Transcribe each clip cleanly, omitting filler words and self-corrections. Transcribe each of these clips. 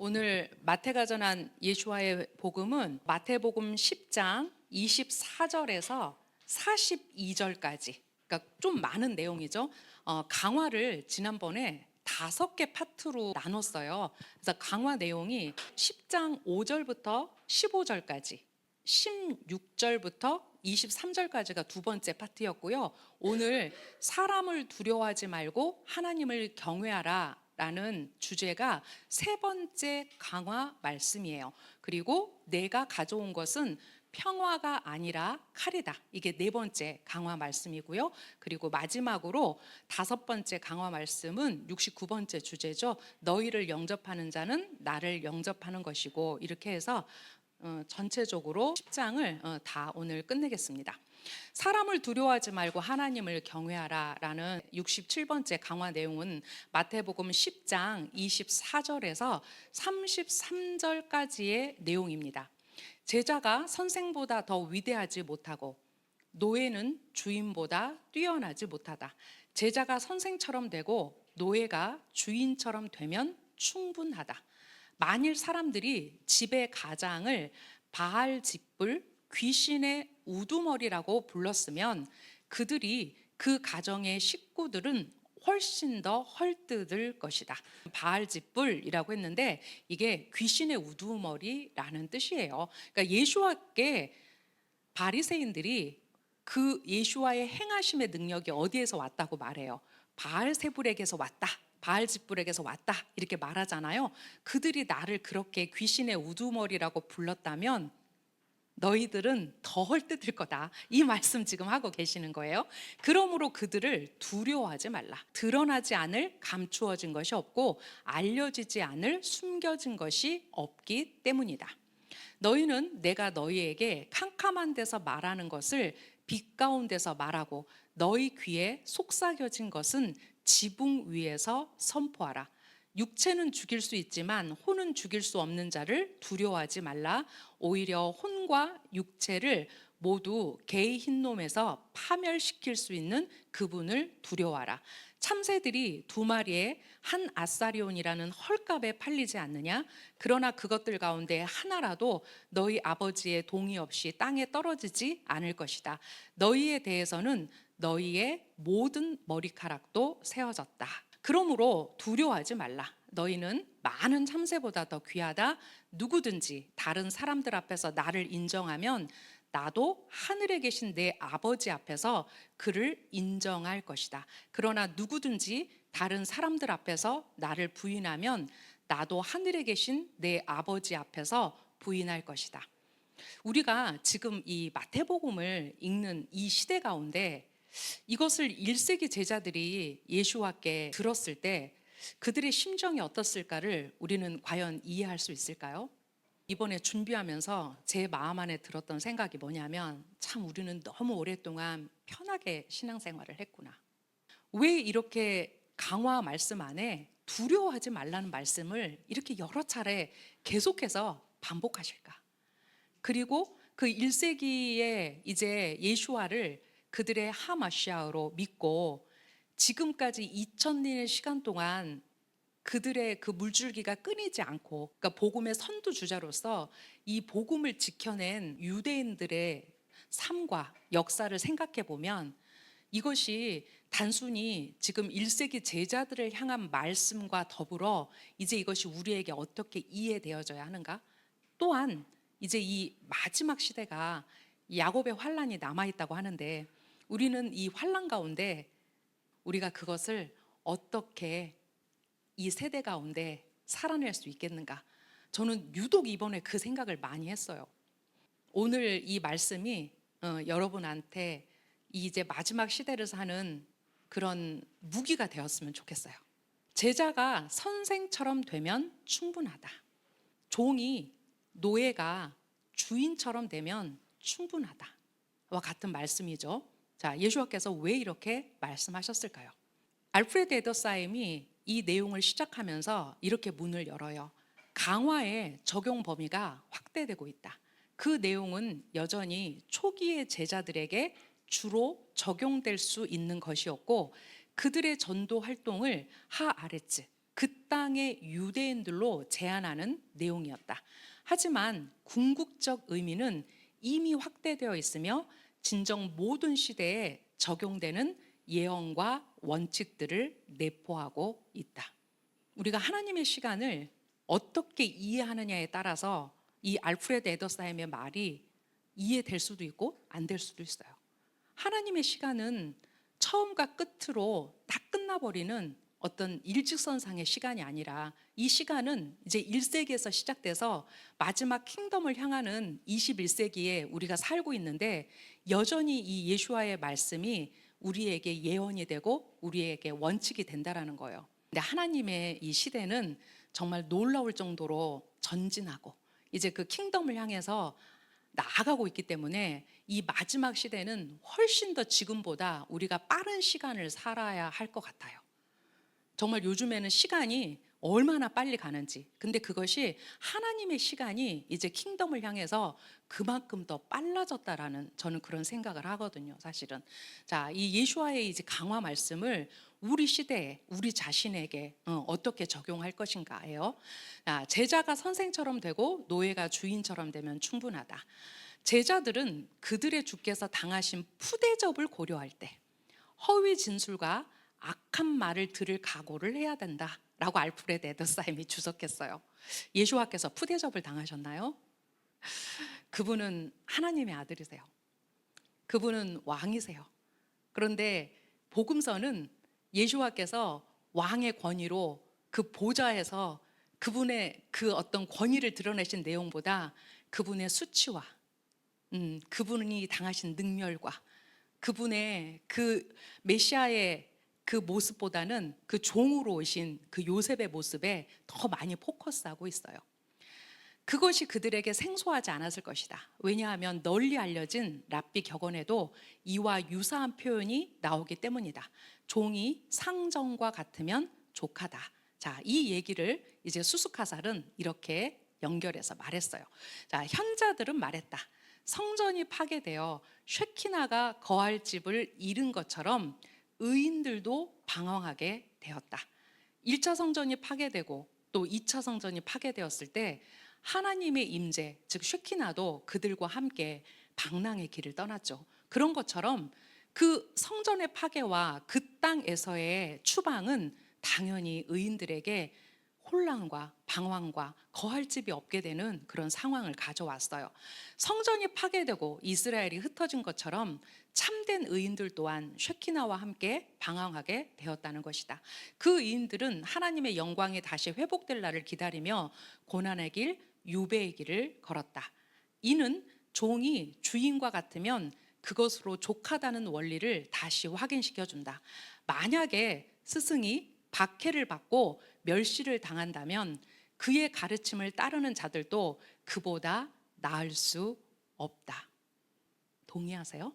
오늘 마태가 전한 예수와의 복음은 마태복음 10장 24절에서 42절까지, 그러니까 좀 많은 내용이죠. 강화를 지난번에 5개 파트로 나눴어요. 그래서 강화 내용이 10장 5절부터 15절까지, 16절부터 23절까지가 두 번째 파트였고요. 오늘 사람을 두려워하지 말고 하나님을 경외하라 라는 주제가 세 번째 강화 말씀이에요. 그리고 내가 가져온 것은 평화가 아니라 칼이다. 이게 네 번째 강화 말씀이고요. 그리고 마지막으로 다섯 번째 강화 말씀은 69번째 주제죠. 너희를 영접하는 자는 나를 영접하는 것이고, 이렇게 해서 전체적으로 10장을 다 오늘 끝내겠습니다. 사람을 두려워하지 말고 하나님을 경외하라 라는 67번째 강화 내용은 마태복음 10장 24절에서 33절까지의 내용입니다. 제자가 선생보다 더 위대하지 못하고 노예는 주인보다 뛰어나지 못하다. 제자가 선생처럼 되고 노예가 주인처럼 되면 충분하다. 만일 사람들이 집의 가장을 바알집불 귀신의 우두머리라고 불렀으면 그들이 그 가정의 식구들은 훨씬 더 헐뜯을 것이다. 바알집불이라고 했는데 이게 귀신의 우두머리라는 뜻이에요. 그러니까 예수와께 바리새인들이 그 예수와의 행하심의 능력이 어디에서 왔다고 말해요. 바알세불에게서 왔다, 바알집불에게서 왔다, 이렇게 말하잖아요. 그들이 나를 그렇게 귀신의 우두머리라고 불렀다면 너희들은 더 헐뜯을 거다, 이 말씀 지금 하고 계시는 거예요. 그러므로 그들을 두려워하지 말라. 드러나지 않을 감추어진 것이 없고 알려지지 않을 숨겨진 것이 없기 때문이다. 너희는 내가 너희에게 캄캄한 데서 말하는 것을 빛 가운데서 말하고 너희 귀에 속삭여진 것은 지붕 위에서 선포하라. 육체는 죽일 수 있지만 혼은 죽일 수 없는 자를 두려워하지 말라. 오히려 혼과 육체를 모두 개의 흰놈에서 파멸시킬 수 있는 그분을 두려워하라. 참새들이 2마리에 한 아사리온이라는 헐값에 팔리지 않느냐? 그러나 그것들 가운데 하나라도 너희 아버지의 동의 없이 땅에 떨어지지 않을 것이다. 너희에 대해서는 너희의 모든 머리카락도 세워졌다. 그러므로 두려워하지 말라. 너희는 많은 참새보다 더 귀하다. 누구든지 다른 사람들 앞에서 나를 인정하면 나도 하늘에 계신 내 아버지 앞에서 그를 인정할 것이다. 그러나 누구든지 다른 사람들 앞에서 나를 부인하면 나도 하늘에 계신 내 아버지 앞에서 부인할 것이다. 우리가 지금 이 마태복음을 읽는 이 시대 가운데 이것을 1세기 제자들이 예수와께 들었을 때 그들의 심정이 어떻을까를 우리는 과연 이해할 수 있을까요? 이번에 준비하면서 제 마음 안에 들었던 생각이 뭐냐면, 참 우리는 너무 오랫동안 편하게 신앙생활을 했구나. 왜 이렇게 강화 말씀 안에 두려워하지 말라는 말씀을 이렇게 여러 차례 계속해서 반복하실까? 그리고 그 1세기에 이제 예수와를 그들의 하마시아로 믿고 지금까지 2000년의 시간 동안 그들의 그 물줄기가 끊이지 않고, 그러니까 복음의 선두주자로서 이 복음을 지켜낸 유대인들의 삶과 역사를 생각해 보면 이것이 단순히 지금 1세기 제자들을 향한 말씀과 더불어 이제 이것이 우리에게 어떻게 이해되어져야 하는가? 또한 이제 이 마지막 시대가 야곱의 환란이 남아있다고 하는데 우리는 이 환란 가운데 우리가 그것을 어떻게 이 세대 가운데 살아낼 수 있겠는가? 저는 유독 이번에 그 생각을 많이 했어요. 오늘 이 말씀이 여러분한테 이제 마지막 시대를 사는 그런 무기가 되었으면 좋겠어요. 제자가 선생처럼 되면 충분하다. 종이, 노예가 주인처럼 되면 충분하다. 와 같은 말씀이죠. 자, 예수와께서 왜 이렇게 말씀하셨을까요? 알프레드 에더사임이 이 내용을 시작하면서 이렇게 문을 열어요. 강화의 적용 범위가 확대되고 있다. 그 내용은 여전히 초기의 제자들에게 주로 적용될 수 있는 것이었고 그들의 전도 활동을 하아레츠, 그 땅의 유대인들로 제한하는 내용이었다. 하지만 궁극적 의미는 이미 확대되어 있으며 진정 모든 시대에 적용되는 예언과 원칙들을 내포하고 있다. 우리가 하나님의 시간을 어떻게 이해하느냐에 따라서 이 알프레드 에더사임의 말이 이해될 수도 있고 안 될 수도 있어요. 하나님의 시간은 처음과 끝으로 다 끝나버리는 어떤 일직선상의 시간이 아니라 이 시간은 이제 1세기에서 시작돼서 마지막 킹덤을 향하는 21세기에 우리가 살고 있는데 여전히 이 예수와의 말씀이 우리에게 예언이 되고 우리에게 원칙이 된다라는 거예요. 근데 하나님의 이 시대는 정말 놀라울 정도로 전진하고 이제 그 킹덤을 향해서 나아가고 있기 때문에 이 마지막 시대는 훨씬 더 지금보다 우리가 빠른 시간을 살아야 할 것 같아요. 정말 요즘에는 시간이 얼마나 빨리 가는지. 근데 그것이 하나님의 시간이 이제 킹덤을 향해서 그만큼 더 빨라졌다라는 저는 그런 생각을 하거든요, 사실은. 자, 이 예수와의 이제 강화 말씀을 우리 시대에 우리 자신에게 어떻게 적용할 것인가예요. 제자가 선생처럼 되고 노예가 주인처럼 되면 충분하다. 제자들은 그들의 주께서 당하신 푸대접을 고려할 때 허위 진술과 악한 말을 들을 각오를 해야 된다라고 알프레드 에더사임이 주석했어요. 예수와께서 푸대접을 당하셨나요? 그분은 하나님의 아들이세요. 그분은 왕이세요. 그런데 복음서는 예수와께서 왕의 권위로 그 보좌에서 그분의 그 어떤 권위를 드러내신 내용보다 그분의 수치와 그분이 당하신 능멸과 그분의 그 메시아의 그 모습보다는 그 종으로 오신 그 요셉의 모습에 더 많이 포커스하고 있어요. 그것이 그들에게 생소하지 않았을 것이다. 왜냐하면 널리 알려진 랍비 격언에도 이와 유사한 표현이 나오기 때문이다. 종이 상정과 같으면 족하다. 자, 이 얘기를 이제 수스카살은 이렇게 연결해서 말했어요. 자, 현자들은 말했다. 성전이 파괴되어 쉐키나가 거할 집을 잃은 것처럼 의인들도 방황하게 되었다. 1차 성전이 파괴되고 또 2차 성전이 파괴되었을 때 하나님의 임재, 즉 쉐키나도 그들과 함께 방랑의 길을 떠났죠. 그런 것처럼 그 성전의 파괴와 그 땅에서의 추방은 당연히 의인들에게 혼란과 방황과 거할 집이 없게 되는 그런 상황을 가져왔어요. 성전이 파괴되고 이스라엘이 흩어진 것처럼 참된 의인들 또한 쉐키나와 함께 방황하게 되었다는 것이다. 그 의인들은 하나님의 영광이 다시 회복될 날을 기다리며 고난의 길, 유배의 길을 걸었다. 이는 종이 주인과 같으면 그것으로 족하다는 원리를 다시 확인시켜준다. 만약에 스승이 박해를 받고 멸시를 당한다면 그의 가르침을 따르는 자들도 그보다 나을 수 없다. 동의하세요?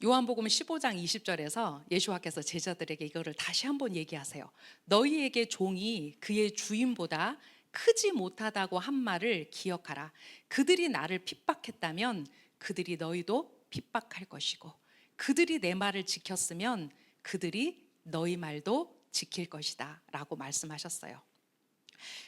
요한복음 15장 20절에서 예수와께서 제자들에게 이거를 다시 한번 얘기하세요. 너희에게 종이 그의 주인보다 크지 못하다고 한 말을 기억하라. 그들이 나를 핍박했다면 그들이 너희도 핍박할 것이고 그들이 내 말을 지켰으면 그들이 너희 말도 지킬 것이다 라고 말씀하셨어요.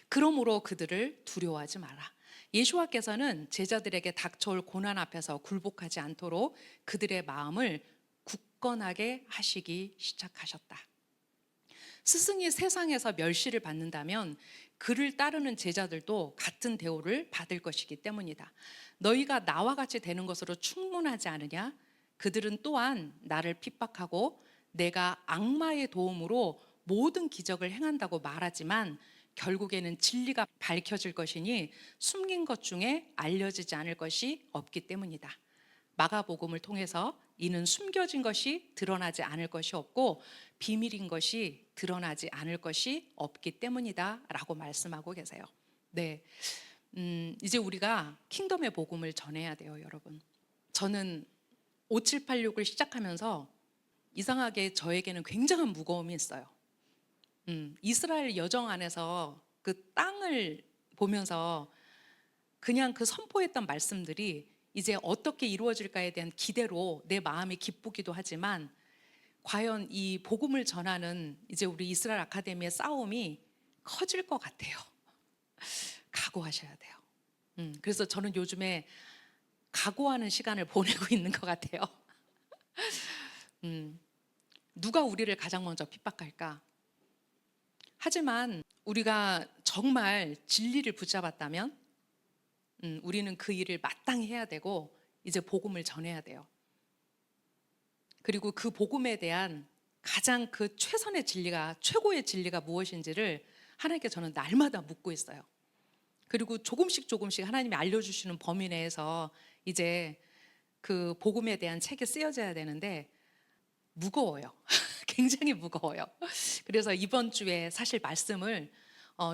그러므로 그들을 두려워하지 마라. 예수와께서는 제자들에게 닥쳐올 고난 앞에서 굴복하지 않도록 그들의 마음을 굳건하게 하시기 시작하셨다. 스승이 세상에서 멸시를 받는다면 그를 따르는 제자들도 같은 대우를 받을 것이기 때문이다. 너희가 나와 같이 되는 것으로 충분하지 않으냐? 그들은 또한 나를 핍박하고 내가 악마의 도움으로 모든 기적을 행한다고 말하지만 결국에는 진리가 밝혀질 것이니 숨긴 것 중에 알려지지 않을 것이 없기 때문이다. 마가복음을 통해서 이는 숨겨진 것이 드러나지 않을 것이 없고 비밀인 것이 드러나지 않을 것이 없기 때문이다 라고 말씀하고 계세요. 네, 이제 우리가 킹덤의 복음을 전해야 돼요, 여러분. 저는 5786을 시작하면서 이상하게 저에게는 굉장한 무거움이 있어요. 이스라엘 여정 안에서 그 땅을 보면서 그냥 그 선포했던 말씀들이 이제 어떻게 이루어질까에 대한 기대로 내 마음이 기쁘기도 하지만 과연 이 복음을 전하는 이제 우리 이스라엘 아카데미의 싸움이 커질 것 같아요. 각오하셔야 돼요. 그래서 저는 요즘에 각오하는 시간을 보내고 있는 것 같아요. 누가 우리를 가장 먼저 핍박할까? 하지만 우리가 정말 진리를 붙잡았다면 우리는 그 일을 마땅히 해야 되고 이제 복음을 전해야 돼요. 그리고 그 복음에 대한 가장 그 최선의 진리가, 최고의 진리가 무엇인지를 하나님께 저는 날마다 묻고 있어요. 그리고 조금씩 하나님이 알려주시는 범위 내에서 이제 그 복음에 대한 책이 쓰여져야 되는데 무거워요. 굉장히 무거워요. 그래서 이번 주에 사실 말씀을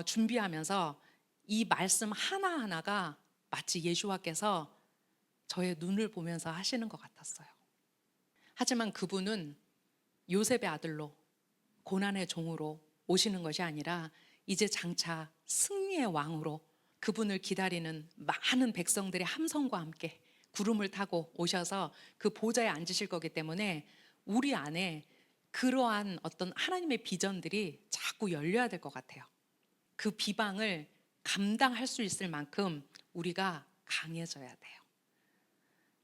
준비하면서 이 말씀 하나하나가 마치 예수와께서 저의 눈을 보면서 하시는 것 같았어요. 하지만 그분은 요셉의 아들로 고난의 종으로 오시는 것이 아니라 이제 장차 승리의 왕으로 그분을 기다리는 많은 백성들의 함성과 함께 구름을 타고 오셔서 그 보좌에 앉으실 거기 때문에 우리 안에 그러한 어떤 하나님의 비전들이 자꾸 열려야 될 것 같아요. 그 비방을 감당할 수 있을 만큼 우리가 강해져야 돼요.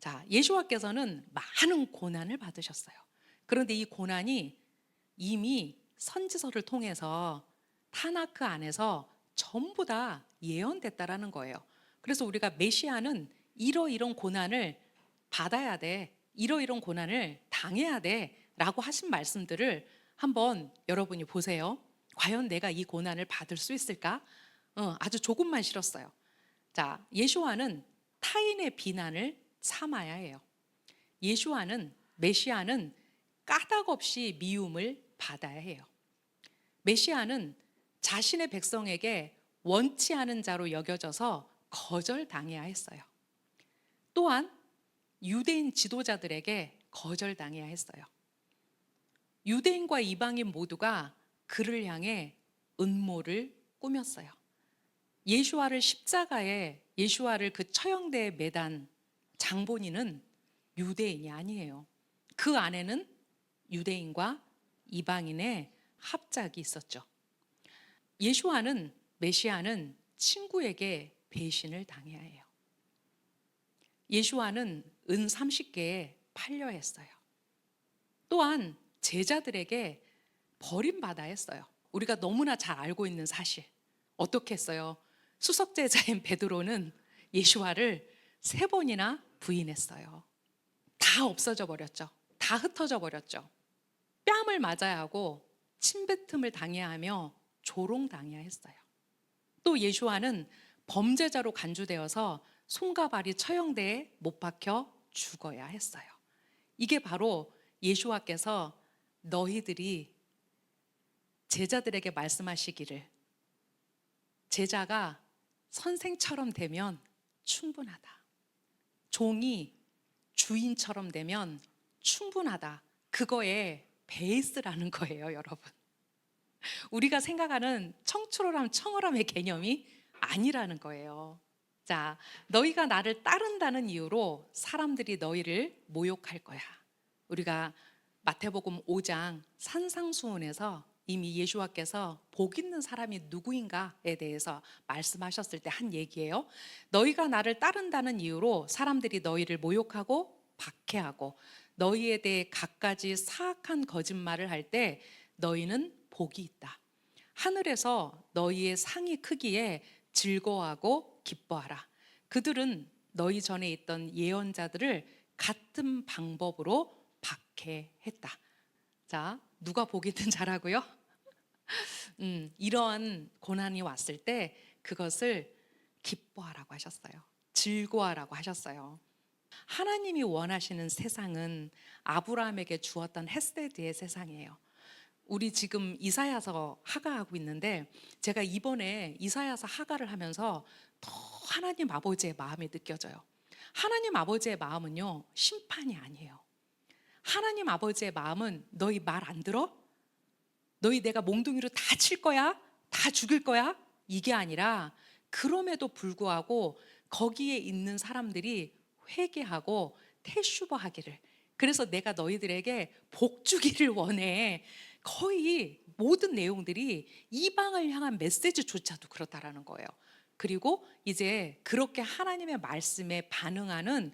자, 예수와께서는 많은 고난을 받으셨어요. 그런데 이 고난이 이미 선지서를 통해서 타나크 안에서 전부 다 예언됐다라는 거예요. 그래서 우리가 메시아는 이러이런 고난을 받아야 돼, 이러이런 고난을 당해야 돼 라고 하신 말씀들을 한번 여러분이 보세요. 과연 내가 이 고난을 받을 수 있을까? 아주 조금만 싫었어요. 자, 예수와는 타인의 비난을 참아야 해요. 예수와는, 메시아는 까닭 없이 미움을 받아야 해요. 메시아는 자신의 백성에게 원치 않은 자로 여겨져서 거절당해야 했어요. 또한 유대인 지도자들에게 거절당해야 했어요. 유대인과 이방인 모두가 그를 향해 음모를 꾸몄어요. 예수와를 십자가에, 예수와를 그 처형대에 매단 장본인은 유대인이 아니에요. 그 안에는 유대인과 이방인의 합작이 있었죠. 예수와는, 메시아는 친구에게 배신을 당해야 해요. 예수와는 은 30개에 팔려 했어요. 또한 제자들에게 버림받아 했어요. 우리가 너무나 잘 알고 있는 사실. 어떻게 했어요? 수석제자인 베드로는 예수와를 3번이나 부인했어요. 다 없어져 버렸죠. 다 흩어져 버렸죠. 뺨을 맞아야 하고 침뱉음을 당해야 하며 조롱당해야 했어요. 또 예수와는 범죄자로 간주되어서 손과 발이 처형대에 못 박혀 죽어야 했어요. 이게 바로 예수와께서 너희들이 제자들에게 말씀하시기를 제자가 선생처럼 되면 충분하다. 종이 주인처럼 되면 충분하다. 그거의 베이스라는 거예요, 여러분. 우리가 생각하는 청초함의 개념이 아니라는 거예요. 자, 너희가 나를 따른다는 이유로 사람들이 너희를 모욕할 거야. 우리가 마태복음 5장 산상수훈에서 이미 예수와께서 복 있는 사람이 누구인가에 대해서 말씀하셨을 때 한 얘기예요. 너희가 나를 따른다는 이유로 사람들이 너희를 모욕하고 박해하고 너희에 대해 갖가지 사악한 거짓말을 할 때 너희는 복이 있다. 하늘에서 너희의 상이 크기에 즐거워하고 기뻐하라. 그들은 너희 전에 있던 예언자들을 같은 방법으로 박해했다. 자, 누가 복이 있는 자라고요? 이러한 고난이 왔을 때 그것을 기뻐하라고 하셨어요. 즐거워하라고 하셨어요. 하나님이 원하시는 세상은 아브라함에게 주었던 헤세드의 세상이에요. 우리 지금 이사야서 하가하고 있는데 제가 이번에 이사야서 하가를 하면서 더 하나님 아버지의 마음이 느껴져요. 하나님 아버지의 마음은요, 심판이 아니에요. 하나님 아버지의 마음은 너희 말 안 들어? 너희 내가 몽둥이로 다 칠 거야? 다 죽일 거야? 이게 아니라 그럼에도 불구하고 거기에 있는 사람들이 회개하고 테슈버하기를, 그래서 내가 너희들에게 복 주기를 원해. 거의 모든 내용들이 이방을 향한 메시지조차도 그렇다라는 거예요. 그리고 이제 그렇게 하나님의 말씀에 반응하는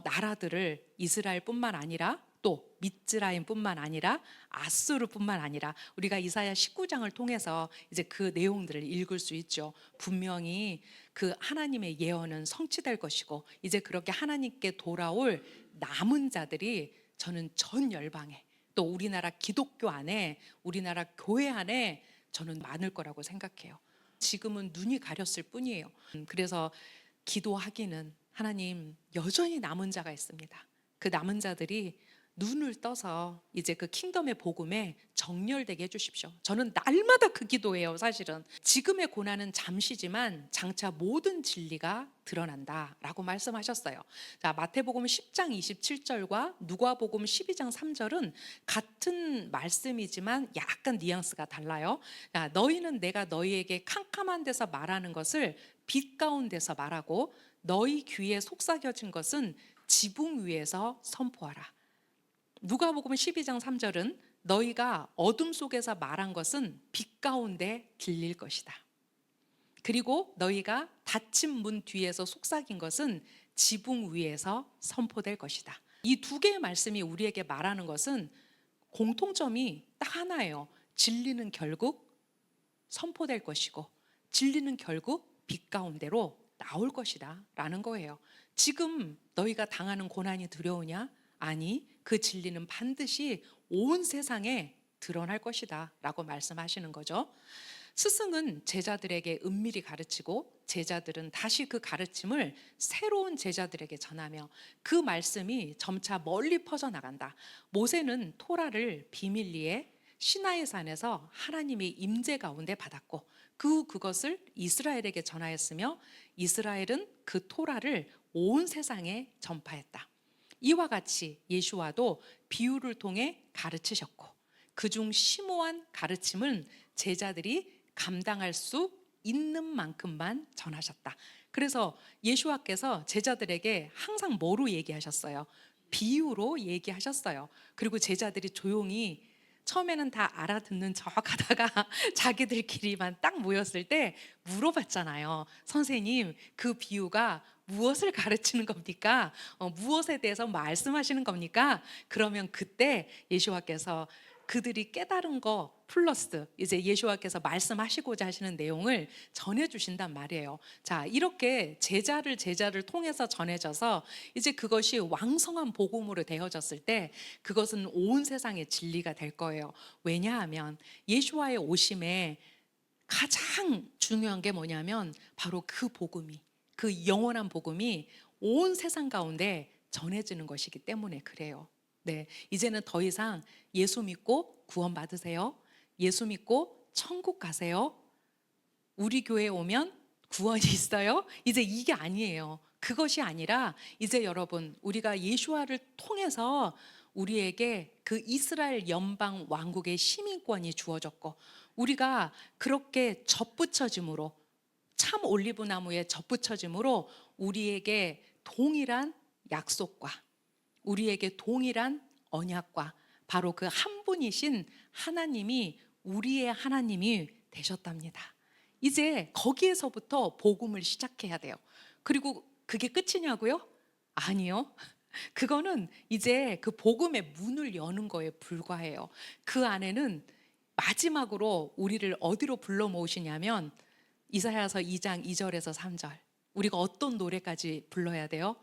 나라들을 이스라엘뿐만 아니라 또 미츠라임뿐만 아니라 아수르뿐만 아니라 우리가 이사야 19장을 통해서 이제 그 내용들을 읽을 수 있죠. 분명히 그 하나님의 예언은 성취될 것이고 이제 그렇게 하나님께 돌아올 남은 자들이 저는 전 열방에 또 우리나라 기독교 안에 우리나라 교회 안에 저는 많을 거라고 생각해요. 지금은 눈이 가렸을 뿐이에요. 그래서 기도하기는 하나님 여전히 남은 자가 있습니다. 그 남은 자들이 눈을 떠서 이제 그 킹덤의 복음에 정렬되게 해주십시오. 저는 날마다 그 기도예요. 사실은 지금의 고난은 잠시지만 장차 모든 진리가 드러난다라고 말씀하셨어요. 자, 마태복음 10장 27절과 누가복음 12장 3절은 같은 말씀이지만 약간 뉘앙스가 달라요. 자, 너희는 내가 너희에게 캄캄한 데서 말하는 것을 빛 가운데서 말하고 너희 귀에 속삭여진 것은 지붕 위에서 선포하라. 누가복음 12장 3절은 너희가 어둠 속에서 말한 것은 빛 가운데 들릴 것이다. 그리고 너희가 닫힌 문 뒤에서 속삭인 것은 지붕 위에서 선포될 것이다. 이 두 개의 말씀이 우리에게 말하는 것은 공통점이 딱 하나예요. 진리는 결국 선포될 것이고 진리는 결국 빛 가운데로 나올 것이다 라는 거예요. 지금 너희가 당하는 고난이 두려우냐? 아니, 그 진리는 반드시 온 세상에 드러날 것이다 라고 말씀하시는 거죠. 스승은 제자들에게 은밀히 가르치고 제자들은 다시 그 가르침을 새로운 제자들에게 전하며 그 말씀이 점차 멀리 퍼져나간다. 모세는 토라를 비밀리에 시나이 산에서 하나님의 임재 가운데 받았고 그것을 이스라엘에게 전하였으며 이스라엘은 그 토라를 온 세상에 전파했다. 이와 같이 예수와도 비유를 통해 가르치셨고 그중 심오한 가르침은 제자들이 감당할 수 있는 만큼만 전하셨다. 그래서 예수와께서 제자들에게 항상 뭐로 얘기하셨어요? 비유로 얘기하셨어요. 그리고 제자들이 조용히 처음에는 다 알아듣는 척 하다가 자기들끼리만 딱 모였을 때 물어봤잖아요. 선생님, 그 비유가 무엇을 가르치는 겁니까? 무엇에 대해서 말씀하시는 겁니까? 그러면 그때 예수와께서 그들이 깨달은 거 플러스 이제 예수와께서 말씀하시고자 하시는 내용을 전해주신단 말이에요. 자, 이렇게 제자를 통해서 전해져서 이제 그것이 왕성한 복음으로 되어졌을 때 그것은 온 세상의 진리가 될 거예요. 왜냐하면 예수와의 오심에 가장 중요한 게 뭐냐면 바로 그 복음이 그 영원한 복음이 온 세상 가운데 전해지는 것이기 때문에 그래요. 네, 이제는 더 이상 예수 믿고 구원 받으세요. 예수 믿고 천국 가세요. 우리 교회에 오면 구원이 있어요. 이제 이게 아니에요. 그것이 아니라 이제 여러분 우리가 예수와를 통해서 우리에게 그 이스라엘 연방 왕국의 시민권이 주어졌고 우리가 그렇게 접붙여짐으로 참 올리브 나무에 접붙여짐으로 우리에게 동일한 약속과 우리에게 동일한 언약과 바로 그 한 분이신 하나님이 우리의 하나님이 되셨답니다. 이제 거기에서부터 복음을 시작해야 돼요. 그리고 그게 끝이냐고요? 아니요. 그거는 이제 그 복음의 문을 여는 거에 불과해요. 그 안에는 마지막으로 우리를 어디로 불러 모으시냐면 이사야서 2장 2절에서 3절. 우리가 어떤 노래까지 불러야 돼요?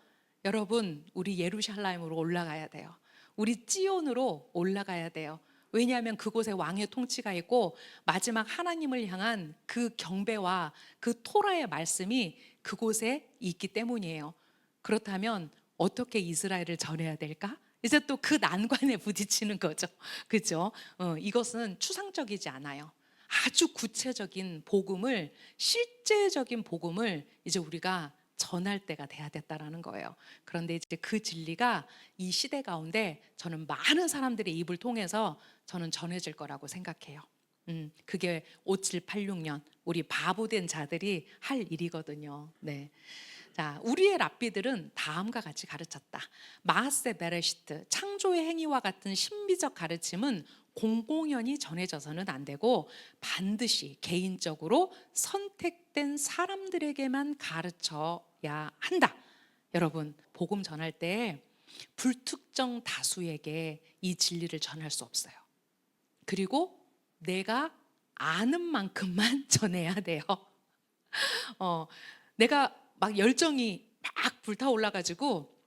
여러분, 우리 예루살렘으로 올라가야 돼요. 우리 찌온으로 올라가야 돼요. 왜냐하면 그곳에 왕의 통치가 있고 마지막 하나님을 향한 그 경배와 그 토라의 말씀이 그곳에 있기 때문이에요. 그렇다면 어떻게 이스라엘을 전해야 될까? 이제 또 그 난관에 부딪히는 거죠. 그죠? 이것은 추상적이지 않아요. 아주 구체적인 복음을, 실제적인 복음을 이제 우리가 전할 때가 돼야 됐다라는 거예요. 그런데 이제 그 진리가 이 시대 가운데 저는 많은 사람들의 입을 통해서 저는 전해질 거라고 생각해요. 그게 5786년 우리 바보된 자들이 할 일이거든요. 네. 자, 우리의 랍비들은 다음과 같이 가르쳤다. 마하세 베레시트, 창조의 행위와 같은 신비적 가르침은 공공연히 전해져서는 안 되고 반드시 개인적으로 선택된 사람들에게만 가르쳐야 한다. 여러분, 복음 전할 때 불특정 다수에게 이 진리를 전할 수 없어요. 그리고 내가 아는 만큼만 전해야 돼요. 내가 막 열정이 막 불타올라가지고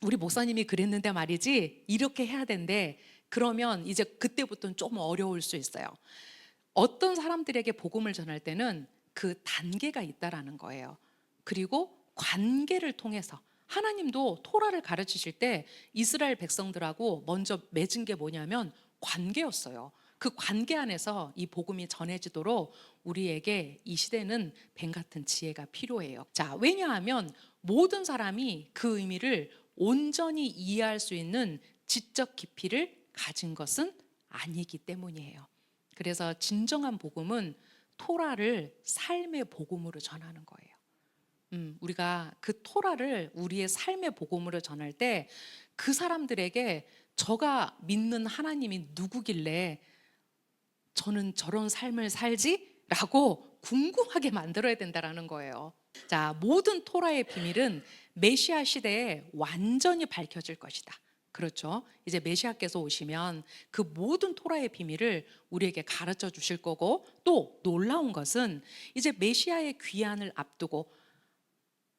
우리 목사님이 그랬는데 말이지 이렇게 해야 된대. 그러면 이제 그때부터는 좀 어려울 수 있어요. 어떤 사람들에게 복음을 전할 때는 그 단계가 있다라는 거예요. 그리고 관계를 통해서 하나님도 토라를 가르치실 때 이스라엘 백성들하고 먼저 맺은 게 뭐냐면 관계였어요. 그 관계 안에서 이 복음이 전해지도록 우리에게 이 시대는 뱀 같은 지혜가 필요해요. 자, 왜냐하면 모든 사람이 그 의미를 온전히 이해할 수 있는 지적 깊이를 가진 것은 아니기 때문이에요. 그래서 진정한 복음은 토라를 삶의 복음으로 전하는 거예요. 우리가 그 토라를 우리의 삶의 복음으로 전할 때 그 사람들에게 저가 믿는 하나님이 누구길래 저는 저런 삶을 살지? 라고 궁금하게 만들어야 된다는 거예요. 자, 모든 토라의 비밀은 메시아 시대에 완전히 밝혀질 것이다. 그렇죠. 이제 메시아께서 오시면 그 모든 토라의 비밀을 우리에게 가르쳐 주실 거고, 또 놀라운 것은 이제 메시아의 귀환을 앞두고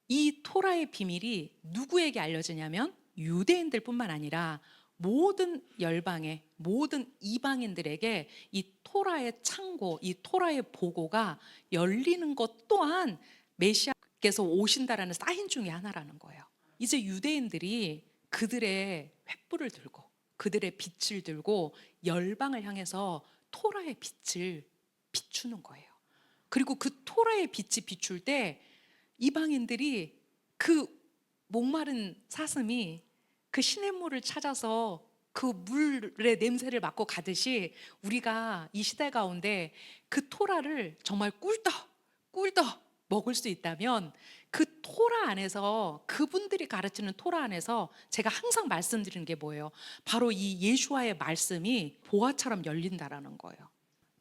이 토라의 비밀이 누구에게 알려지냐면 유대인들 뿐만 아니라 모든 열방의 모든 이방인들에게 이 토라의 창고, 이 토라의 보고가 열리는 것 또한 메시아께서 오신다라는 사인 중에 하나라는 거예요. 이제 유대인들이 그들의 횃불을 들고 그들의 빛을 들고 열방을 향해서 토라의 빛을 비추는 거예요. 그리고 그 토라의 빛이 비출 때 이방인들이 그 목마른 사슴이 그 시냇물을 찾아서 그 물의 냄새를 맡고 가듯이 우리가 이 시대 가운데 그 토라를 정말 꿀떡 먹을 수 있다면 그 토라 안에서 그분들이 가르치는 토라 안에서 제가 항상 말씀드리는 게 뭐예요? 바로 이 예수와의 말씀이 보화처럼 열린다라는 거예요.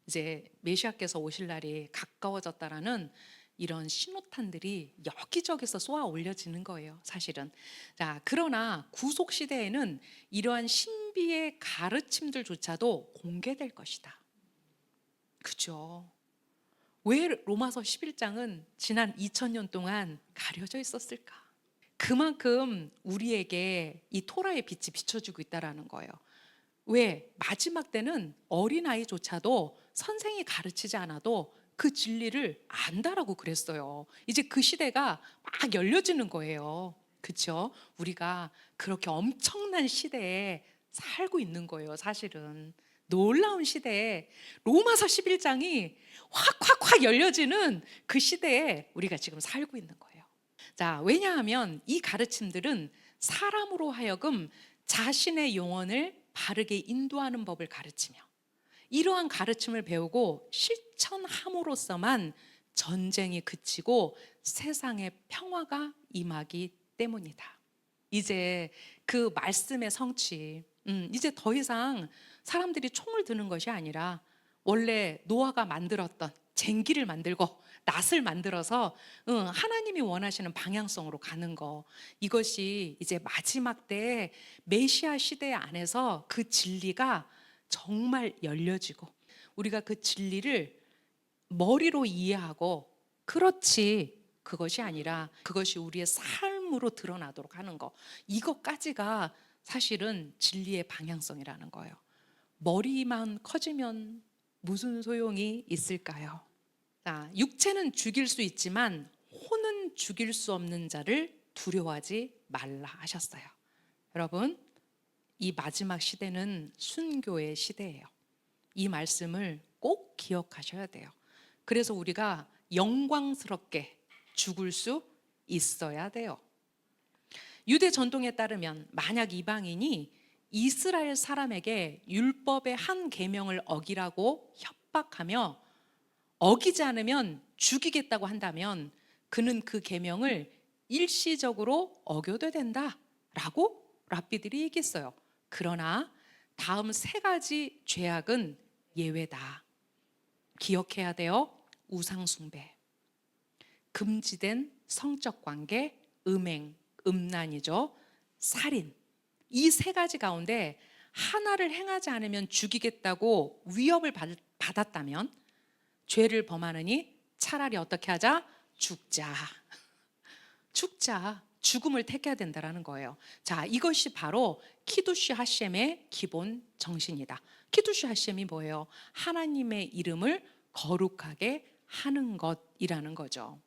이제 메시아께서 오실 날이 가까워졌다라는 이런 신호탄들이 여기저기서 쏘아 올려지는 거예요, 사실은. 자, 그러나 구속 시대에는 이러한 신비의 가르침들조차도 공개될 것이다. 그죠? 왜 로마서 11장은 지난 2000년 동안 가려져 있었을까? 그만큼 우리에게 이 토라의 빛이 비춰주고 있다라는 거예요. 왜? 마지막 때는 어린아이조차도 선생이 가르치지 않아도 그 진리를 안다라고 그랬어요. 이제 그 시대가 막 열려지는 거예요. 그렇죠? 우리가 그렇게 엄청난 시대에 살고 있는 거예요, 사실은. 놀라운 시대에 로마서 11장이 확 열려지는 그 시대에 우리가 지금 살고 있는 거예요. 자, 왜냐하면 이 가르침들은 사람으로 하여금 자신의 영혼을 바르게 인도하는 법을 가르치며 이러한 가르침을 배우고 실천함으로써만 전쟁이 그치고 세상에 평화가 임하기 때문이다. 이제 그 말씀의 성취, 이제 더 이상 사람들이 총을 드는 것이 아니라 원래 노아가 만들었던 쟁기를 만들고 낫을 만들어서 하나님이 원하시는 방향성으로 가는 거, 이것이 이제 마지막 때 메시아 시대 안에서 그 진리가 정말 열려지고 우리가 그 진리를 머리로 이해하고 그렇지 그것이 아니라 그것이 우리의 삶으로 드러나도록 하는 거, 이것까지가 사실은 진리의 방향성이라는 거예요. 머리만 커지면 무슨 소용이 있을까요? 자, 육체는 죽일 수 있지만 혼은 죽일 수 없는 자를 두려워하지 말라 하셨어요. 여러분, 이 마지막 시대는 순교의 시대예요. 이 말씀을 꼭 기억하셔야 돼요. 그래서 우리가 영광스럽게 죽을 수 있어야 돼요. 유대 전통에 따르면 만약 이방인이 이스라엘 사람에게 율법의 한 계명을 어기라고 협박하며 어기지 않으면 죽이겠다고 한다면 그는 그 계명을 일시적으로 어겨도 된다라고 랍비들이 얘기했어요. 그러나 다음 세 가지 죄악은 예외다. 기억해야 돼요. 우상숭배, 금지된 성적 관계, 음행, 음란이죠. 살인. 이 세 가지 가운데 하나를 행하지 않으면 죽이겠다고 위협을 받았다면 죄를 범하느니 차라리 어떻게 하자? 죽자. 죽자. 죽음을 택해야 된다라는 거예요. 자, 이것이 바로 키두시 하셴의 기본 정신이다. 키두시 하셴이 뭐예요? 하나님의 이름을 거룩하게 하는 것이라는 거죠.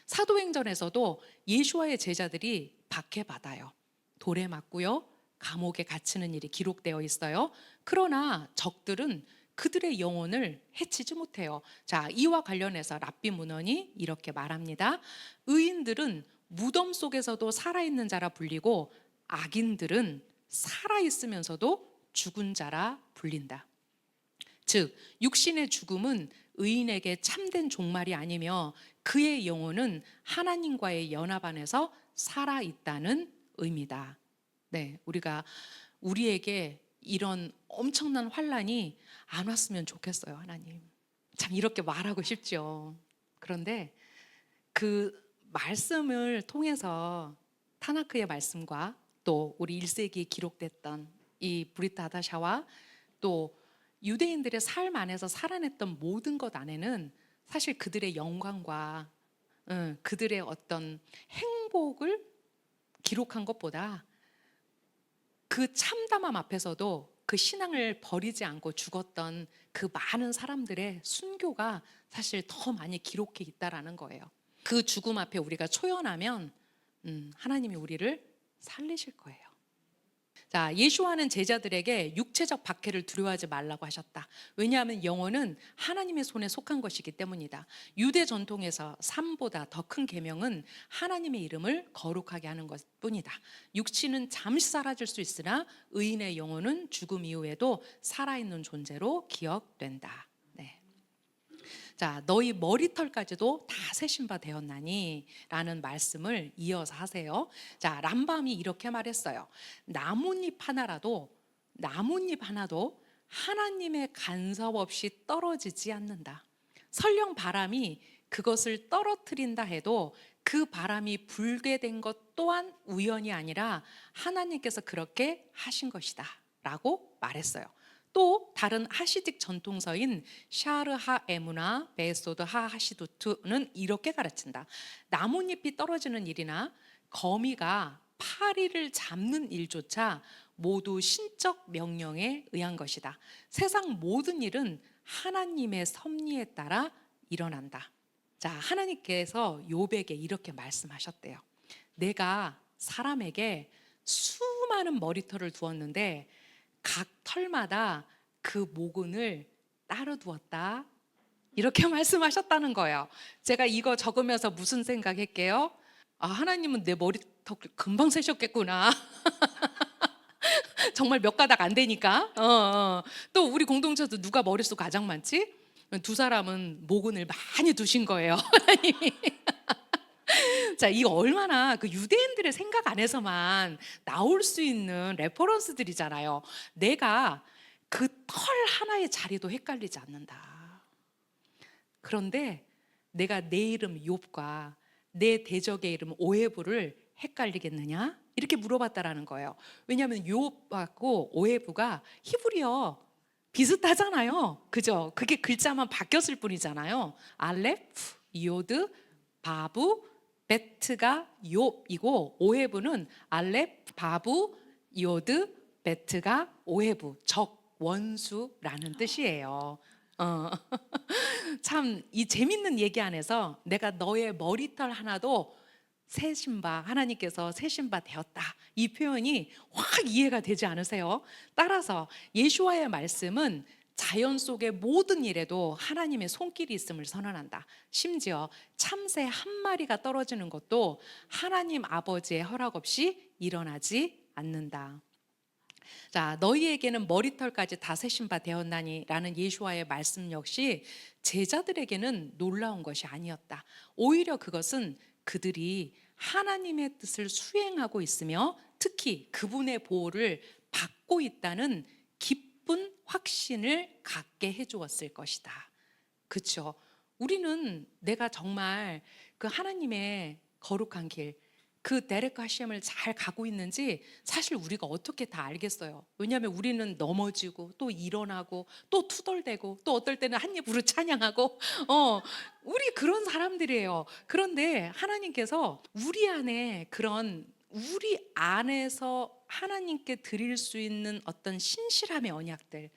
사도행전에서도 예수와의 제자들이 박해받아요. 돌에 맞고요. 감옥에 갇히는 일이 기록되어 있어요. 그러나 적들은 그들의 영혼을 해치지 못해요. 자, 이와 관련해서 랍비 문헌이 이렇게 말합니다. 의인들은 무덤 속에서도 살아있는 자라 불리고 악인들은 살아있으면서도 죽은 자라 불린다. 즉, 육신의 죽음은 의인에게 참된 종말이 아니며 그의 영혼은 하나님과의 연합 안에서 살아있다는 의미다. 네, 우리에게 이런 엄청난 환난이 안 왔으면 좋겠어요, 하나님. 참 이렇게 말하고 싶죠. 그런데 그 말씀을 통해서 타나크의 말씀과 또 우리 1세기에 기록됐던 이 브리트 하다샤와 또 유대인들의 삶 안에서 살아냈던 모든 것 안에는 사실 그들의 영광과 그들의 어떤 행복을 기록한 것보다 그 참담함 앞에서도 그 신앙을 버리지 않고 죽었던 그 많은 사람들의 순교가 사실 더 많이 기록해 있다라는 거예요. 그 죽음 앞에 우리가 초연하면 하나님이 우리를 살리실 거예요. 자, 예수와는 제자들에게 육체적 박해를 두려워하지 말라고 하셨다. 왜냐하면 영혼은 하나님의 손에 속한 것이기 때문이다. 유대 전통에서 삶보다 더 큰 계명은 하나님의 이름을 거룩하게 하는 것뿐이다. 육신은 잠시 사라질 수 있으나 의인의 영혼은 죽음 이후에도 살아있는 존재로 기억된다. 네. 자, 너희 머리털까지도 다 세신 바 되었나니 라는 말씀을 이어서 하세요. 자, 람밤이 이렇게 말했어요. 나뭇잎 하나도 하나님의 간섭 없이 떨어지지 않는다. 설령 바람이 그것을 떨어뜨린다 해도 그 바람이 불게 된 것 또한 우연이 아니라 하나님께서 그렇게 하신 것이다 라고 말했어요. 또 다른 하시딕 전통서인 샤르 하 에무나 베소드 하 하시두트는 이렇게 가르친다. 나뭇잎이 떨어지는 일이나 거미가 파리를 잡는 일조차 모두 신적 명령에 의한 것이다. 세상 모든 일은 하나님의 섭리에 따라 일어난다. 자, 하나님께서 욥에게 이렇게 말씀하셨대요. 내가 사람에게 수많은 머리털을 두었는데 각 털마다 그 모근을 따로 두었다. 이렇게 말씀하셨다는 거예요. 제가 이거 적으면서 무슨 생각했게요? 아, 하나님은 내 머리털 금방 세셨겠구나. 정말 몇 가닥 안 되니까. 또 우리 공동체도 누가 머릿수 가장 많지? 두 사람은 모근을 많이 두신 거예요. 하나님이. 자, 이거 얼마나 그 유대인들의 생각 안에서만 나올 수 있는 레퍼런스들이잖아요. 내가 그 털 하나의 자리도 헷갈리지 않는다. 그런데 내가 내 이름 욥과 내 대적의 이름 오헤브를 헷갈리겠느냐? 이렇게 물어봤다라는 거예요. 왜냐하면 욥하고 오헤브가 히브리어 비슷하잖아요. 그죠? 그게 글자만 바뀌었을 뿐이잖아요. 알렙, 요드, 바브, 베트가 욥이고 오헤브는 알렙, 바브, 요드, 베트가 오헤브, 적, 원수라는 뜻이에요. 참 이 재밌는 얘기 안에서 내가 너의 머리털 하나도 세신 바, 하나님께서 세신 바 되었다. 이 표현이 확 이해가 되지 않으세요? 따라서 예수와의 말씀은 자연 속의 모든 일에도 하나님의 손길이 있음을 선언한다. 심지어 참새 한 마리가 떨어지는 것도 하나님 아버지의 허락 없이 일어나지 않는다. 자, 너희에게는 머리털까지 다 세신 바 되었나니 라는 예수와의 말씀 역시 제자들에게는 놀라운 것이 아니었다. 오히려 그것은 그들이 하나님의 뜻을 수행하고 있으며 특히 그분의 보호를 받고 있다는 기쁜 확신을 갖게 해주었을 것이다. 그렇죠? 우리는 내가 정말 그 하나님의 거룩한 길, 그 데레크 하셴을 잘 가고 있는지 사실 우리가 어떻게 다 알겠어요. 왜냐하면 우리는 넘어지고 또 일어나고 또 투덜대고 또 어떨 때는 한 입으로 찬양하고 우리 그런 사람들이에요. 그런데 하나님께서 우리 안에서 하나님께 드릴 수 있는 어떤 신실함의 언약들,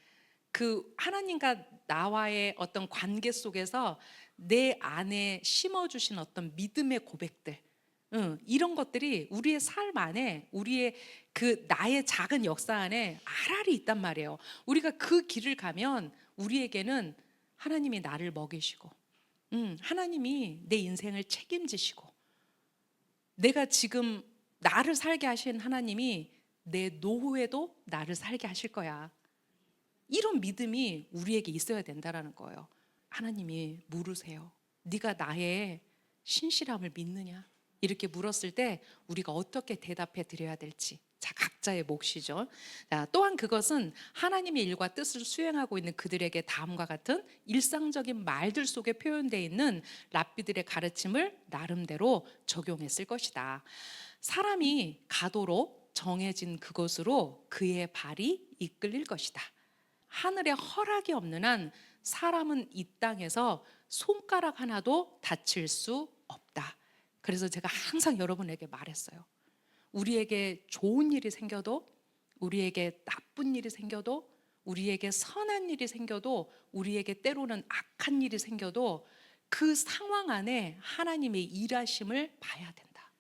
그 하나님과 나와의 어떤 관계 속에서 내 안에 심어주신 어떤 믿음의 고백들, 이런 것들이 우리의 삶 안에, 우리의 그 나의 작은 역사 안에 알알이 있단 말이에요. 우리가 그 길을 가면 우리에게는 하나님이 나를 먹이시고, 하나님이 내 인생을 책임지시고, 내가 지금 나를 살게 하신 하나님이 내 노후에도 나를 살게 하실 거야. 이런 믿음이 우리에게 있어야 된다라는 거예요. 하나님이 물으세요. 네가 나의 신실함을 믿느냐? 이렇게 물었을 때 우리가 어떻게 대답해 드려야 될지, 자, 각자의 몫이죠. 자, 또한 그것은 하나님의 일과 뜻을 수행하고 있는 그들에게 다음과 같은 일상적인 말들 속에 표현되어 있는 랍비들의 가르침을 나름대로 적용했을 것이다. 사람이 가도록 정해진 그곳으로 그의 발이 이끌릴 것이다. 하늘의 허락이 없는 한 사람은 이 땅에서 손가락 하나도 다칠 수 없다. 그래서 제가 항상 여러분에게 말했어요. 우리에게 좋은 일이 생겨도, 우리에게 나쁜 일이 생겨도, 우리에게 선한 일이 생겨도, 우리에게 때로는 악한 일이 생겨도 그 상황 안에 하나님의 일하심을 봐야 된다.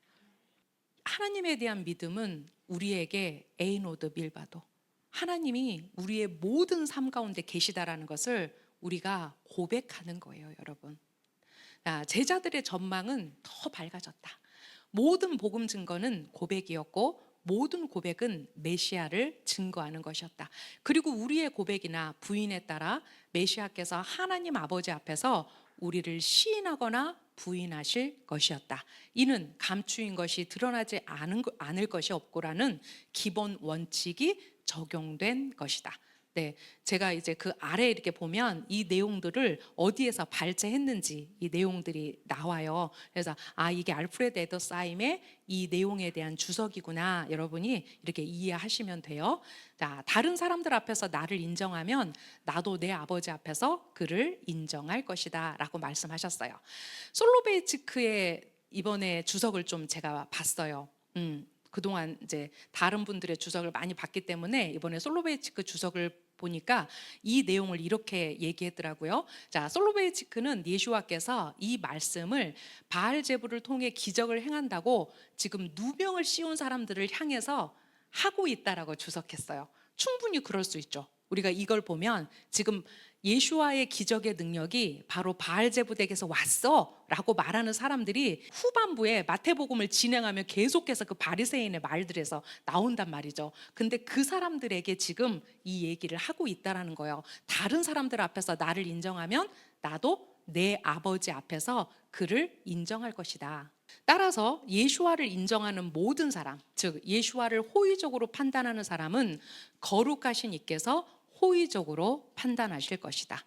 하나님에 대한 믿음은 우리에게 에이노드 밀바도, 하나님이 우리의 모든 삶 가운데 계시다라는 것을 우리가 고백하는 거예요, 여러분. 제자들의 전망은 더 밝아졌다. 모든 복음 증거는 고백이었고 모든 고백은 메시아를 증거하는 것이었다. 그리고 우리의 고백이나 부인에 따라 메시아께서 하나님 아버지 앞에서 우리를 시인하거나 부인하실 것이었다. 이는 감추인 것이 드러나지 않을 것이 없고라는 기본 원칙이 적용된 것이다. 네, 제가 이제 그 아래 이렇게 보면 이 내용들을 어디에서 발제했는지 이 내용들이 나와요. 그래서 이게 알프레드 에더사임의 이 내용에 대한 주석이구나, 여러분이 이렇게 이해하시면 돼요. 자, 다른 사람들 앞에서 나를 인정하면 나도 내 아버지 앞에서 그를 인정할 것이다 라고 말씀하셨어요. 솔로베이츠크의 이번에 주석을 좀 제가 봤어요. 그동안 이제 다른 분들의 주석을 많이 봤기 때문에 이번에 솔로베이츠크 주석을 보니까 이 내용을 이렇게 얘기했더라고요. 자, 솔로베이츠크는 예수와께서 이 말씀을 바알제부를 통해 기적을 행한다고 지금 누명을 씌운 사람들을 향해서 하고 있다라고 주석했어요. 충분히 그럴 수 있죠. 우리가 이걸 보면 지금 예수와의 기적의 능력이 바로 바알제부덱에서 왔어 라고 말하는 사람들이 후반부에 마태복음을 진행하면 계속해서 그 바리새인의 말들에서 나온단 말이죠. 근데 그 사람들에게 지금 이 얘기를 하고 있다라는 거예요. 다른 사람들 앞에서 나를 인정하면 나도 내 아버지 앞에서 그를 인정할 것이다. 따라서 예수와를 인정하는 모든 사람, 즉 예수와를 호의적으로 판단하는 사람은 거룩하신 이께서 호의적으로 판단하실 것이다.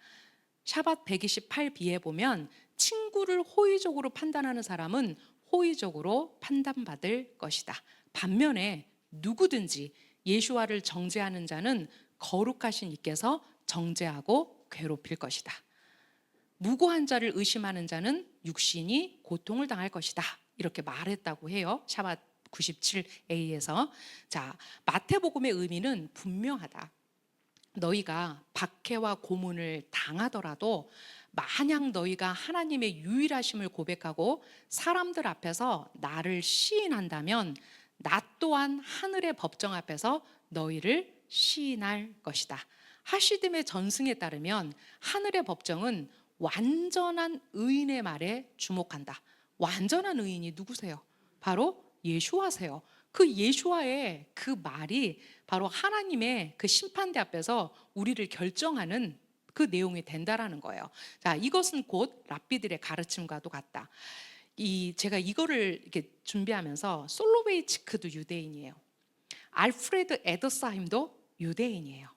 샤밧 128b에 보면 친구를 호의적으로 판단하는 사람은 호의적으로 판단받을 것이다. 반면에 누구든지 예수와를 정죄하는 자는 거룩하신 이께서 정죄하고 괴롭힐 것이다. 무고한 자를 의심하는 자는 육신이 고통을 당할 것이다. 이렇게 말했다고 해요. 샤밧 97a에서. 자, 마태복음의 의미는 분명하다. 너희가 박해와 고문을 당하더라도 만약 너희가 하나님의 유일하심을 고백하고 사람들 앞에서 나를 시인한다면 나 또한 하늘의 법정 앞에서 너희를 시인할 것이다. 하시딤의 전승에 따르면 하늘의 법정은 완전한 의인의 말에 주목한다. 완전한 의인이 누구세요? 바로 예수와세요. 그 예수와의 그 말이 바로 하나님의 그 심판대 앞에서 우리를 결정하는 그 내용이 된다라는 거예요. 자, 이것은 곧 랍비들의 가르침과도 같다. 제가 이거를 이렇게 준비하면서 솔로베이치크도 유대인이에요. 알프레드 에더사임도 유대인이에요.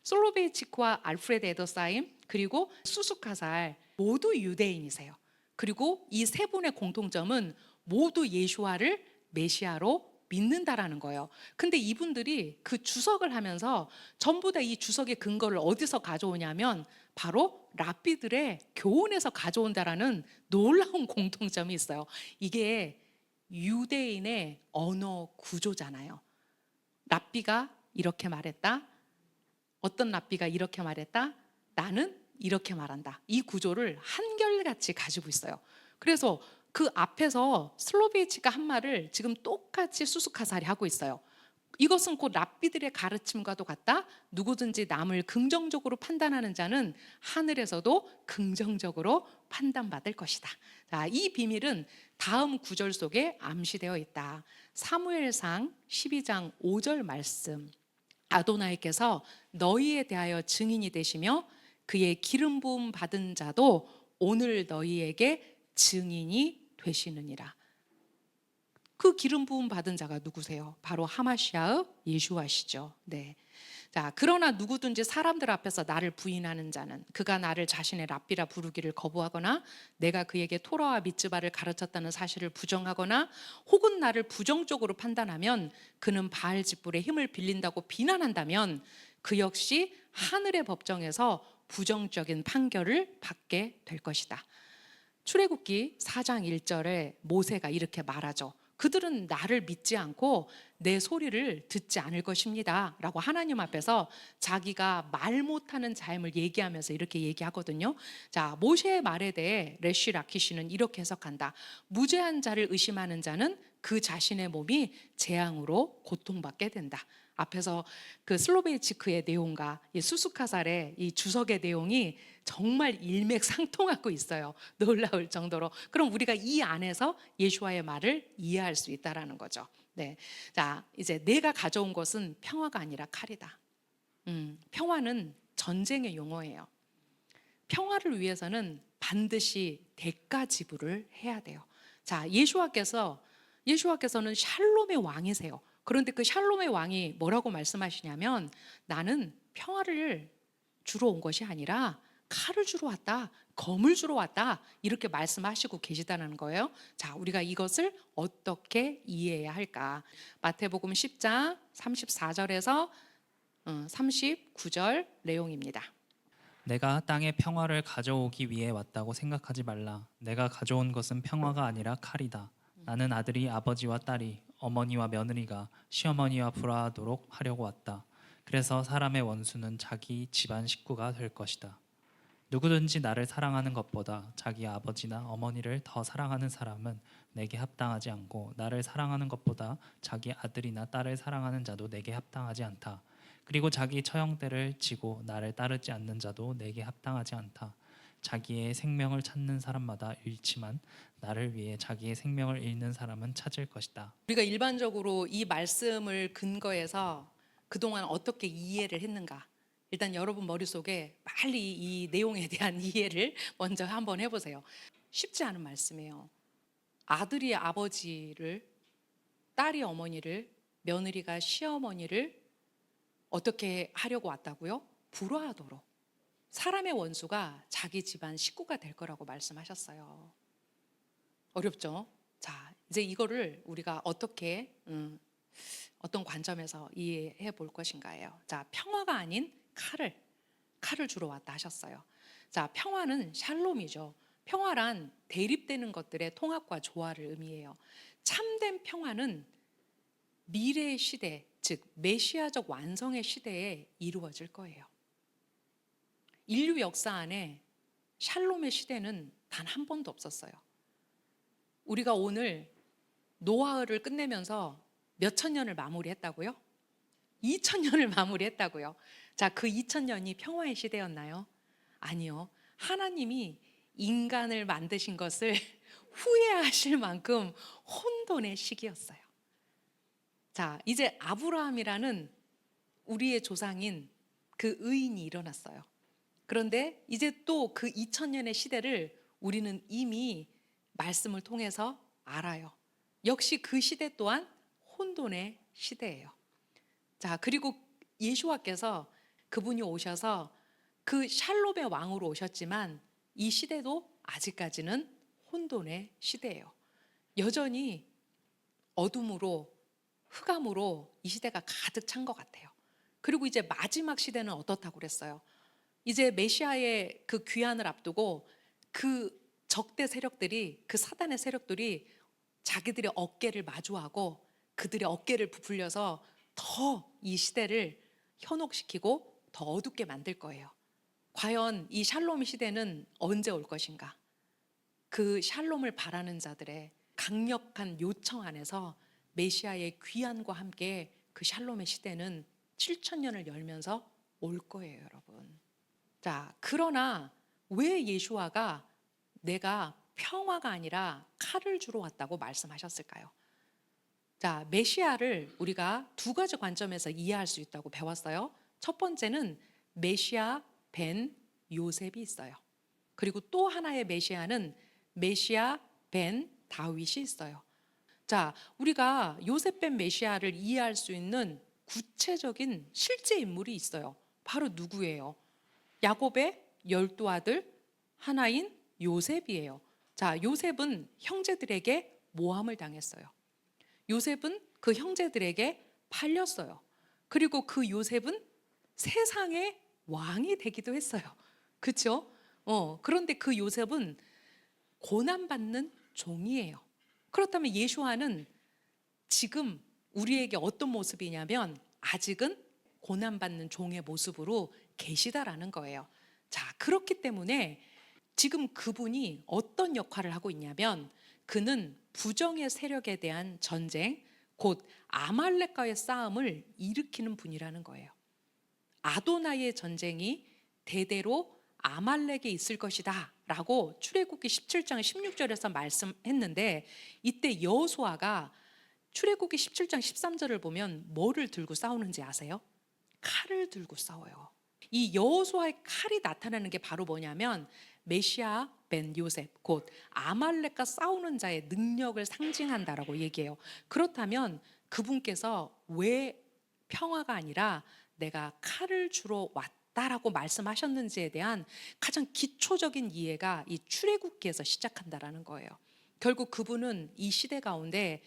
솔로베이치크와 알프레드 에더사임 그리고 수수카살 모두 유대인이세요. 그리고 이 세 분의 공통점은 모두 예수와를 메시아로 믿는다라는 거예요. 근데 이분들이 그 주석을 하면서 전부 다 이 주석의 근거를 어디서 가져오냐면 바로 랍비들의 교훈에서 가져온다라는 놀라운 공통점이 있어요. 이게 유대인의 언어 구조잖아요. 랍비가 이렇게 말했다. 어떤 랍비가 이렇게 말했다. 나는 이렇게 말한다. 이 구조를 한결같이 가지고 있어요. 그래서 그 앞에서 슬로베이치가 한 말을 지금 똑같이 수수카살이 하고 있어요. 이것은 곧 랍비들의 가르침과도 같다. 누구든지 남을 긍정적으로 판단하는 자는 하늘에서도 긍정적으로 판단받을 것이다. 자, 이 비밀은 다음 구절 속에 암시되어 있다. 사무엘상 12장 5절 말씀. 아도나이께서 너희에 대하여 증인이 되시며 그의 기름 부음 받은 자도 오늘 너희에게 증인이 되시느니라. 그 기름 부음 받은 자가 누구세요? 바로 하마시아의 예수와시죠. 네. 자, 그러나 누구든지 사람들 앞에서 나를 부인하는 자는 그가 나를 자신의 랍비라 부르기를 거부하거나 내가 그에게 토라와 미츠바를 가르쳤다는 사실을 부정하거나 혹은 나를 부정적으로 판단하면 그는 바알짓불의 힘을 빌린다고 비난한다면 그 역시 하늘의 법정에서 부정적인 판결을 받게 될 것이다. 출애굽기 4장 1절에 모세가 이렇게 말하죠. 그들은 나를 믿지 않고 내 소리를 듣지 않을 것입니다 라고 하나님 앞에서 자기가 말 못하는 자임을 얘기하면서 이렇게 얘기하거든요. 자, 모세의 말에 대해 레시 라키시는 이렇게 해석한다. 무죄한 자를 의심하는 자는 그 자신의 몸이 재앙으로 고통받게 된다. 앞에서 그 슬로베이치크의 내용과 이 수수카살의 이 주석의 내용이 정말 일맥상통하고 있어요. 놀라울 정도로. 그럼 우리가 이 안에서 예수와의 말을 이해할 수 있다라는 거죠. 네. 자, 이제 내가 가져온 것은 평화가 아니라 칼이다. 평화는 전쟁의 용어예요. 평화를 위해서는 반드시 대가 지불을 해야 돼요. 자, 예수와께서는 샬롬의 왕이세요. 그런데 그 샬롬의 왕이 뭐라고 말씀하시냐면 나는 평화를 주러 온 것이 아니라 칼을 주러 왔다, 검을 주러 왔다 이렇게 말씀하시고 계시다는 거예요. 자, 우리가 이것을 어떻게 이해해야 할까? 마태복음 10장 34절에서 39절 내용입니다. 내가 땅에 평화를 가져오기 위해 왔다고 생각하지 말라. 내가 가져온 것은 평화가 아니라 칼이다. 나는 아들이 아버지와 딸이 어머니와 며느리가 시어머니와 불화하도록 하려고 왔다. 그래서 사람의 원수는 자기 집안 식구가 될 것이다. 누구든지 나를 사랑하는 것보다 자기 아버지나 어머니를 더 사랑하는 사람은 내게 합당하지 않고 나를 사랑하는 것보다 자기 아들이나 딸을 사랑하는 자도 내게 합당하지 않다. 그리고 자기 처형대를 지고 나를 따르지 않는 자도 내게 합당하지 않다. 자기의 생명을 찾는 사람마다 잃지만 나를 위해 자기의 생명을 잃는 사람은 찾을 것이다. 우리가 일반적으로 이 말씀을 근거해서 그동안 어떻게 이해를 했는가? 일단 여러분 머릿속에 빨리 이 내용에 대한 이해를 먼저 한번 해보세요. 쉽지 않은 말씀이에요. 아들이 아버지를, 딸이 어머니를, 며느리가 시어머니를 어떻게 하려고 왔다고요? 불화하도록. 사람의 원수가 자기 집안 식구가 될 거라고 말씀하셨어요. 어렵죠? 자, 이제 이거를 우리가 어떻게 어떤 관점에서 이해해 볼 것인가예요. 자, 평화가 아닌 칼을 주러 왔다 하셨어요. 자, 평화는 샬롬이죠. 평화란 대립되는 것들의 통합과 조화를 의미해요. 참된 평화는 미래의 시대, 즉 메시아적 완성의 시대에 이루어질 거예요. 인류 역사 안에 샬롬의 시대는 단 한 번도 없었어요. 우리가 오늘 노아를 끝내면서 몇 천 년을 마무리했다고요? 2000년을 마무리했다고요. 자, 그 2000년이 평화의 시대였나요? 아니요. 하나님이 인간을 만드신 것을 후회하실 만큼 혼돈의 시기였어요. 자, 이제 아브라함이라는 우리의 조상인 그 의인이 일어났어요. 그런데 이제 또 그 2000년의 시대를 우리는 이미 말씀을 통해서 알아요. 역시 그 시대 또한 혼돈의 시대예요. 자, 그리고 예수와께서 그분이 오셔서 그 샬롬의 왕으로 오셨지만 이 시대도 아직까지는 혼돈의 시대예요. 여전히 어둠으로 흑암으로 이 시대가 가득 찬 것 같아요. 그리고 이제 마지막 시대는 어떻다고 그랬어요? 이제 메시아의 그 귀환을 앞두고 그 적대 세력들이, 그 사단의 세력들이 자기들의 어깨를 마주하고 그들의 어깨를 부풀려서 더 이 시대를 현혹시키고 더 어둡게 만들 거예요. 과연 이 샬롬 시대는 언제 올 것인가? 그 샬롬을 바라는 자들의 강력한 요청 안에서 메시아의 귀환과 함께 그 샬롬의 시대는 7,000년을 열면서 올 거예요, 여러분. 자, 그러나 왜 예수와가 내가 평화가 아니라 칼을 주러 왔다고 말씀하셨을까요? 자, 메시아를 우리가 두 가지 관점에서 이해할 수 있다고 배웠어요. 첫 번째는 메시아 벤 요셉이 있어요. 그리고 또 하나의 메시아는 메시아 벤 다윗이 있어요. 자, 우리가 요셉 벤 메시아를 이해할 수 있는 구체적인 실제 인물이 있어요. 바로 누구예요? 야곱의 12아들 하나인 요셉이에요. 자, 요셉은 형제들에게 모함을 당했어요. 요셉은 그 형제들에게 팔렸어요. 그리고 그 요셉은 세상의 왕이 되기도 했어요. 그렇죠? 그런데 그 요셉은 고난받는 종이에요. 그렇다면 예수와는 지금 우리에게 어떤 모습이냐면 아직은 고난받는 종의 모습으로 계시다라는 거예요. 자, 그렇기 때문에 지금 그분이 어떤 역할을 하고 있냐면 그는 부정의 세력에 대한 전쟁, 곧 아말렉과의 싸움을 일으키는 분이라는 거예요. 아도나이의 전쟁이 대대로 아말렉에 있을 것이다 라고 출애굽기 17장 16절에서 말씀했는데 이때 여호수아가 출애굽기 17장 13절을 보면 뭐를 들고 싸우는지 아세요? 칼을 들고 싸워요. 이 여호수아의 칼이 나타나는 게 바로 뭐냐면 메시아 벤 요셉, 곧 아말렉과 싸우는 자의 능력을 상징한다라고 얘기해요. 그렇다면 그분께서 왜 평화가 아니라 내가 칼을 주러 왔다라고 말씀하셨는지에 대한 가장 기초적인 이해가 이 출애굽기에서 시작한다라는 거예요. 결국 그분은 이 시대 가운데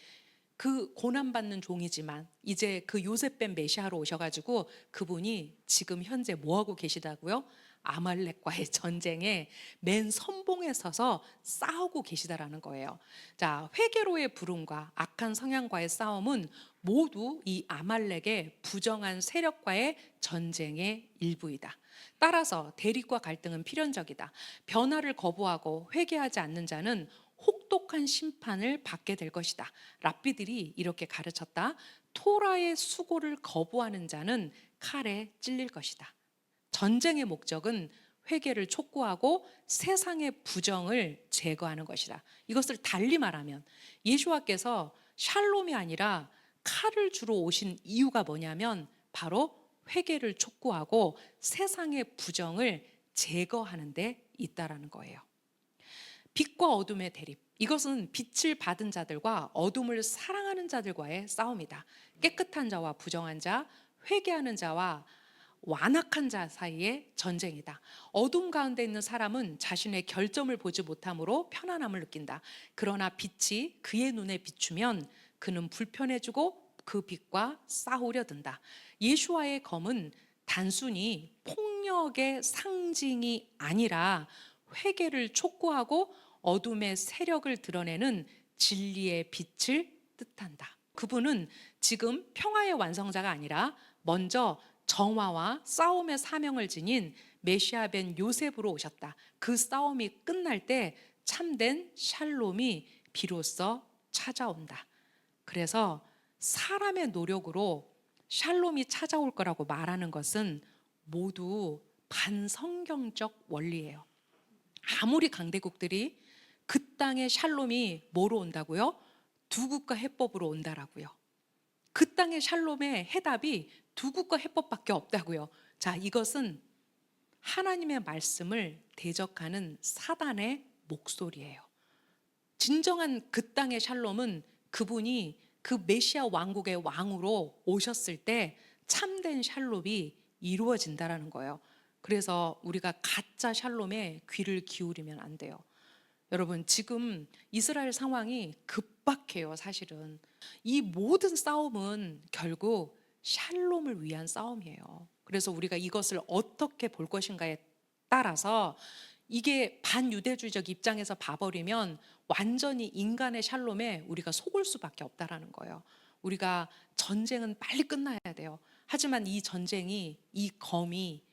그 고난받는 종이지만 이제 그 요셉 벤 메시아로 오셔가지고 그분이 지금 현재 뭐하고 계시다고요? 아말렉과의 전쟁에 맨 선봉에 서서 싸우고 계시다라는 거예요. 자, 회개로의 부름과 악한 성향과의 싸움은 모두 이 아말렉의 부정한 세력과의 전쟁의 일부이다. 따라서 대립과 갈등은 필연적이다. 변화를 거부하고 회개하지 않는 자는 혹독한 심판을 받게 될 것이다. 랍비들이 이렇게 가르쳤다. 토라의 수고를 거부하는 자는 칼에 찔릴 것이다. 전쟁의 목적은 회개를 촉구하고 세상의 부정을 제거하는 것이다. 이것을 달리 말하면 예수와께서 샬롬이 아니라 칼을 주러 오신 이유가 뭐냐면 바로 회개를 촉구하고 세상의 부정을 제거하는 데 있다라는 거예요. 빛과 어둠의 대립. 이것은 빛을 받은 자들과 어둠을 사랑하는 자들과의 싸움이다. 깨끗한 자와 부정한 자, 회개하는 자와 완악한 자 사이의 전쟁이다. 어둠 가운데 있는 사람은 자신의 결점을 보지 못함으로 편안함을 느낀다. 그러나 빛이 그의 눈에 비추면 그는 불편해지고 그 빛과 싸우려 든다. 예수와의 검은 단순히 폭력의 상징이 아니라 회개를 촉구하고 어둠의 세력을 드러내는 진리의 빛을 뜻한다. 그분은 지금 평화의 완성자가 아니라 먼저 정화와 싸움의 사명을 지닌 메시아 벤 요셉으로 오셨다. 그 싸움이 끝날 때 참된 샬롬이 비로소 찾아온다. 그래서 사람의 노력으로 샬롬이 찾아올 거라고 말하는 것은 모두 반성경적 원리예요. 아무리 강대국들이 그 땅의 샬롬이 뭐로 온다고요? 두 국가 해법으로 온다라고요. 그 땅의 샬롬의 해답이 두 국가 해법밖에 없다고요. 자, 이것은 하나님의 말씀을 대적하는 사단의 목소리예요. 진정한 그 땅의 샬롬은 그분이 그 메시아 왕국의 왕으로 오셨을 때 참된 샬롬이 이루어진다라는 거예요. 그래서 우리가 가짜 샬롬에 귀를 기울이면 안 돼요. 여러분, 지금 이스라엘 상황이 급박해요. 사실은 이 모든 싸움은 결국 샬롬을 위한 싸움이에요. 그래서 우리가 이것을 어떻게 볼 것인가에 따라서, 이게 반유대주의적 입장에서 봐버리면 완전히 인간의 샬롬에 우리가 속을 수밖에 없다라는 거예요. 우리가 전쟁은 빨리 끝나야 돼요. 하지만 이 전쟁이, 이 검이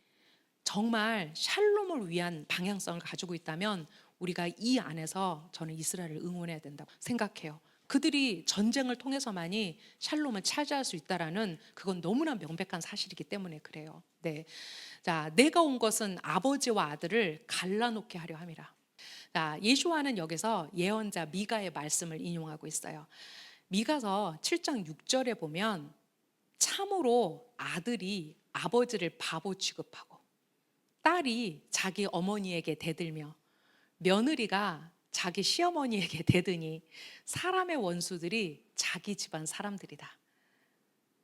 정말 샬롬을 위한 방향성을 가지고 있다면 우리가 이 안에서 저는 이스라엘을 응원해야 된다고 생각해요. 그들이 전쟁을 통해서만이 샬롬을 차지할 수 있다라는, 그건 너무나 명백한 사실이기 때문에 그래요. 네. 자, 내가 온 것은 아버지와 아들을 갈라놓게 하려 함이라. 자, 예수와는 여기서 예언자 미가의 말씀을 인용하고 있어요. 미가서 7장 6절에 보면 참으로 아들이 아버지를 바보 취급하고 딸이 자기 어머니에게 대들며 며느리가 자기 시어머니에게 대드니 사람의 원수들이 자기 집안 사람들이다.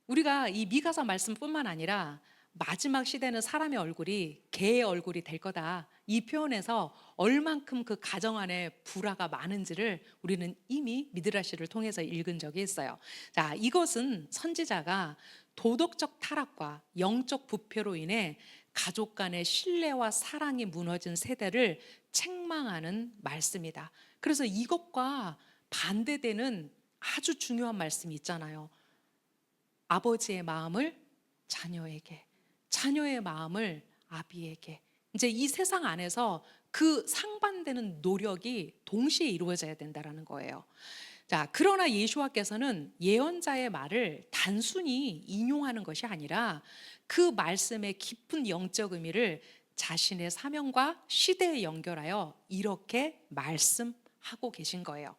우리가 이 미가서 말씀뿐만 아니라 마지막 시대는 사람의 얼굴이 개의 얼굴이 될 거다, 이 표현에서 얼만큼 그 가정 안에 불화가 많은지를 우리는 이미 미드라시를 통해서 읽은 적이 있어요. 자, 이것은 선지자가 도덕적 타락과 영적 부패로 인해 가족 간의 신뢰와 사랑이 무너진 세대를 책망하는 말씀이다. 그래서 이것과 반대되는 아주 중요한 말씀이 있잖아요. 아버지의 마음을 자녀에게, 자녀의 마음을 아비에게. 이제 이 세상 안에서 그 상반되는 노력이 동시에 이루어져야 된다는 거예요. 자, 그러나 예수와께서는 예언자의 말을 단순히 인용하는 것이 아니라 그 말씀의 깊은 영적 의미를 자신의 사명과 시대에 연결하여 이렇게 말씀하고 계신 거예요.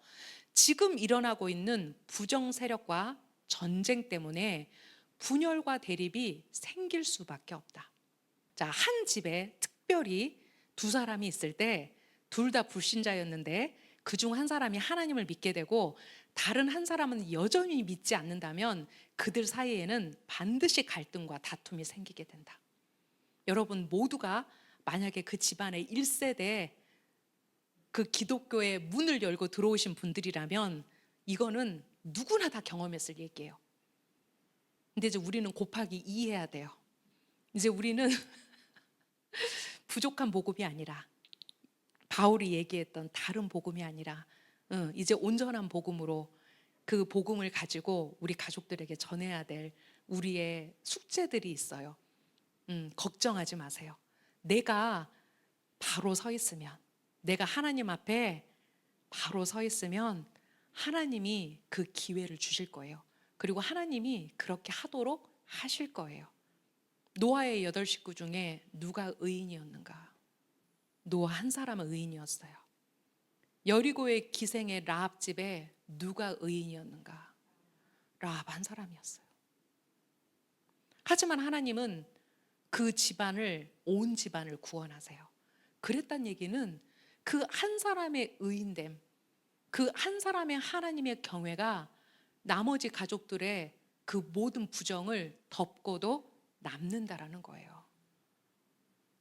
지금 일어나고 있는 부정 세력과 전쟁 때문에 분열과 대립이 생길 수밖에 없다. 자, 한 집에 특별히 두 사람이 있을 때 둘 다 불신자였는데 그중 한 사람이 하나님을 믿게 되고 다른 한 사람은 여전히 믿지 않는다면 그들 사이에는 반드시 갈등과 다툼이 생기게 된다. 여러분 모두가 만약에 그 집안의 1세대 그 기독교의 문을 열고 들어오신 분들이라면 이거는 누구나 다 경험했을 얘기예요. 근데 이제 우리는 곱하기 2 해야 돼요. 이제 우리는 부족한 복음이 아니라, 바울이 얘기했던 다른 복음이 아니라 이제 온전한 복음으로, 그 복음을 가지고 우리 가족들에게 전해야 될 우리의 숙제들이 있어요. 걱정하지 마세요. 내가 바로 서 있으면, 내가 하나님 앞에 바로 서 있으면 하나님이 그 기회를 주실 거예요. 그리고 하나님이 그렇게 하도록 하실 거예요. 노아의 8 식구 중에 누가 의인이었는가? 노아 한 사람은 의인이었어요. 여리고의 기생의 라합 집에 누가 의인이었는가? 라합 한 사람이었어요. 하지만 하나님은 그 집안을, 온 집안을 구원하세요. 그랬단 얘기는 그 한 사람의 의인됨, 그 한 사람의 하나님의 경외가 나머지 가족들의 그 모든 부정을 덮고도 남는다라는 거예요.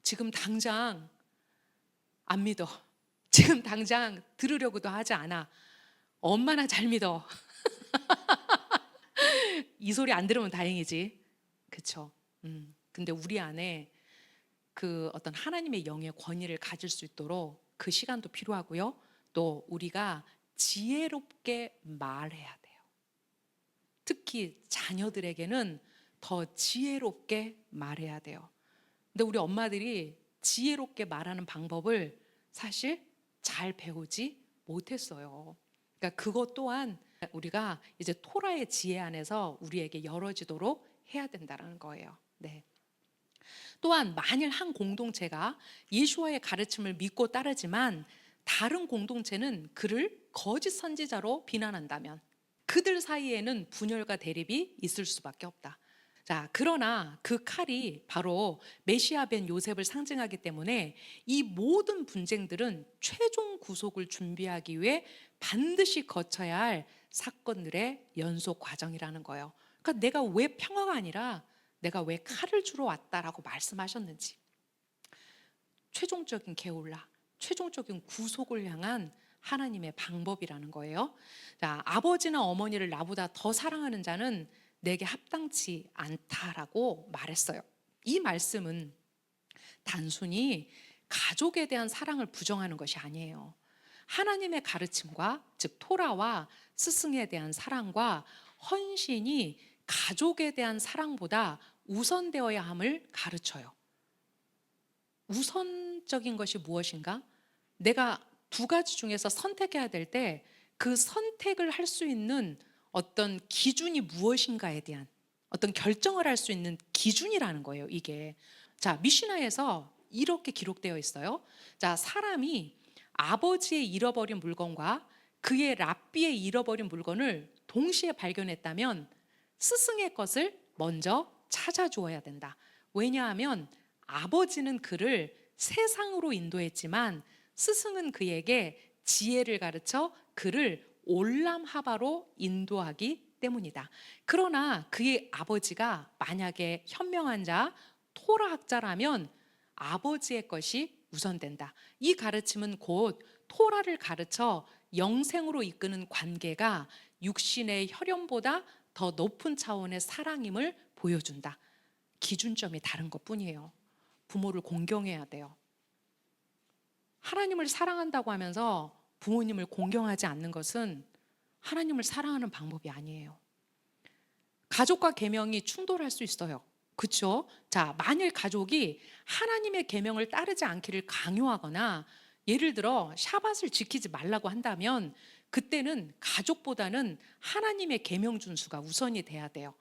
지금 당장 안 믿어. 지금 당장 들으려고도 하지 않아. 엄마나 잘 믿어. 이 소리 안 들으면 다행이지. 그쵸? 근데 우리 안에 그 어떤 하나님의 영의 권위를 가질 수 있도록 그 시간도 필요하고요. 또 우리가 지혜롭게 말해야 돼요. 특히 자녀들에게는 더 지혜롭게 말해야 돼요. 근데 우리 엄마들이 지혜롭게 말하는 방법을 사실 잘 배우지 못했어요. 그러니까 그것 또한 우리가 이제 토라의 지혜 안에서 우리에게 열어지도록 해야 된다는 거예요. 네. 또한 만일 한 공동체가 예수와의 가르침을 믿고 따르지만 다른 공동체는 그를 거짓 선지자로 비난한다면 그들 사이에는 분열과 대립이 있을 수밖에 없다. 자, 그러나 그 칼이 바로 메시아 벤 요셉을 상징하기 때문에 이 모든 분쟁들은 최종 구속을 준비하기 위해 반드시 거쳐야 할 사건들의 연속 과정이라는 거예요. 그러니까 내가 왜 평화가 아니라 내가 왜 칼을 주러 왔다라고 말씀하셨는지, 최종적인 게울라, 최종적인 구속을 향한 하나님의 방법이라는 거예요. 자, 아버지나 어머니를 나보다 더 사랑하는 자는 내게 합당치 않다라고 말했어요. 이 말씀은 단순히 가족에 대한 사랑을 부정하는 것이 아니에요. 하나님의 가르침과, 즉 토라와 스승에 대한 사랑과 헌신이 가족에 대한 사랑보다 우선되어야 함을 가르쳐요. 우선적인 것이 무엇인가? 내가 두 가지 중에서 선택해야 될 때 그 선택을 할 수 있는 어떤 기준이 무엇인가에 대한 어떤 결정을 할 수 있는 기준이라는 거예요, 이게. 자, 미시나에서 이렇게 기록되어 있어요. 자, 사람이 아버지의 잃어버린 물건과 그의 랍비의 잃어버린 물건을 동시에 발견했다면 스승의 것을 먼저 찾아주어야 된다. 왜냐하면 아버지는 그를 세상으로 인도했지만 스승은 그에게 지혜를 가르쳐 그를 올람하바로 인도하기 때문이다. 그러나 그의 아버지가 만약에 현명한 자, 토라학자라면 아버지의 것이 우선된다. 이 가르침은 곧 토라를 가르쳐 영생으로 이끄는 관계가 육신의 혈연보다 더 높은 차원의 사랑임을 보여준다. 기준점이 다른 것뿐이에요. 부모를 공경해야 돼요. 하나님을 사랑한다고 하면서 부모님을 공경하지 않는 것은 하나님을 사랑하는 방법이 아니에요. 가족과 계명이 충돌할 수 있어요. 그렇죠? 자, 만일 가족이 하나님의 계명을 따르지 않기를 강요하거나 예를 들어 샤밧을 지키지 말라고 한다면 그때는 가족보다는 하나님의 계명 준수가 우선이 돼야 돼요.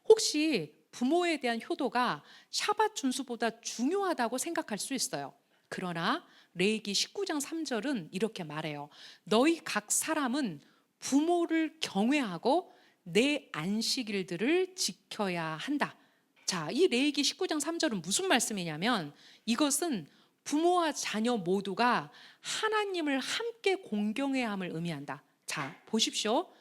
혹시 부모에 대한 효도가 샤밧 준수보다 중요하다고 생각할 수 있어요. 그러나 레위기 19장 3절은 이렇게 말해요. 너희 각 사람은 부모를 경외하고 내 안식일들을 지켜야 한다. 자, 이 레위기 19장 3절은 무슨 말씀이냐면 이것은 부모와 자녀 모두가 하나님을 함께 공경해야 함을 의미한다. 자, 보십시오.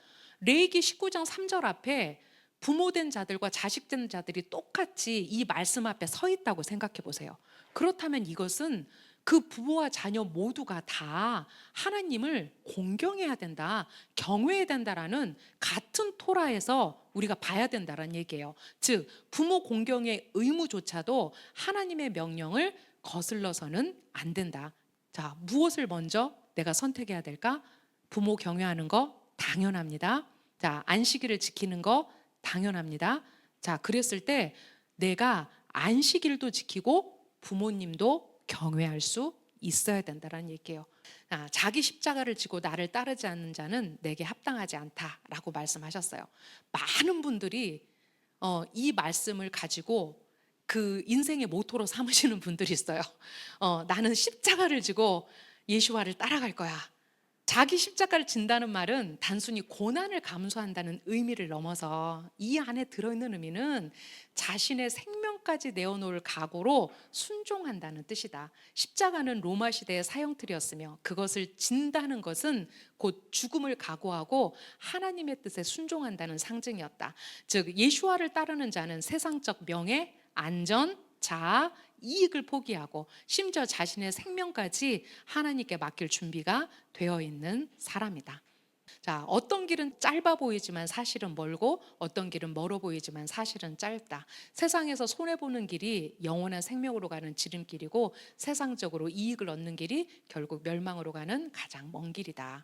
레위기 19장 3절 앞에 부모된 자들과 자식된 자들이 똑같이 이 말씀 앞에 서 있다고 생각해 보세요. 그렇다면 이것은 그 부모와 자녀 모두가 다 하나님을 공경해야 된다, 경외해야 된다라는 같은 토라에서 우리가 봐야 된다라는 얘기예요. 즉 부모 공경의 의무조차도 하나님의 명령을 거슬러서는 안 된다. 자, 무엇을 먼저 내가 선택해야 될까? 부모 경외하는 거 당연합니다. 자, 안식일을 지키는 거 당연합니다. 자, 그랬을 때 내가 안식일도 지키고 부모님도 경외할 수 있어야 된다는 얘기예요. 자기 십자가를 지고 나를 따르지 않는 자는 내게 합당하지 않다라고 말씀하셨어요. 많은 분들이 이 말씀을 가지고 그 인생의 모토로 삼으시는 분들이 있어요. 나는 십자가를 지고 예수와를 따라갈 거야. 자기 십자가를 진다는 말은 단순히 고난을 감수한다는 의미를 넘어서 이 안에 들어있는 의미는 자신의 생명까지 내어놓을 각오로 순종한다는 뜻이다. 십자가는 로마 시대의 사형틀이었으며 그것을 진다는 것은 곧 죽음을 각오하고 하나님의 뜻에 순종한다는 상징이었다. 즉 예수와를 따르는 자는 세상적 명예, 안전, 자아, 이익을 포기하고 심지어 자신의 생명까지 하나님께 맡길 준비가 되어 있는 사람이다. 자, 어떤 길은 짧아 보이지만 사실은 멀고 어떤 길은 멀어 보이지만 사실은 짧다. 세상에서 손해보는 길이 영원한 생명으로 가는 지름길이고 세상적으로 이익을 얻는 길이 결국 멸망으로 가는 가장 먼 길이다.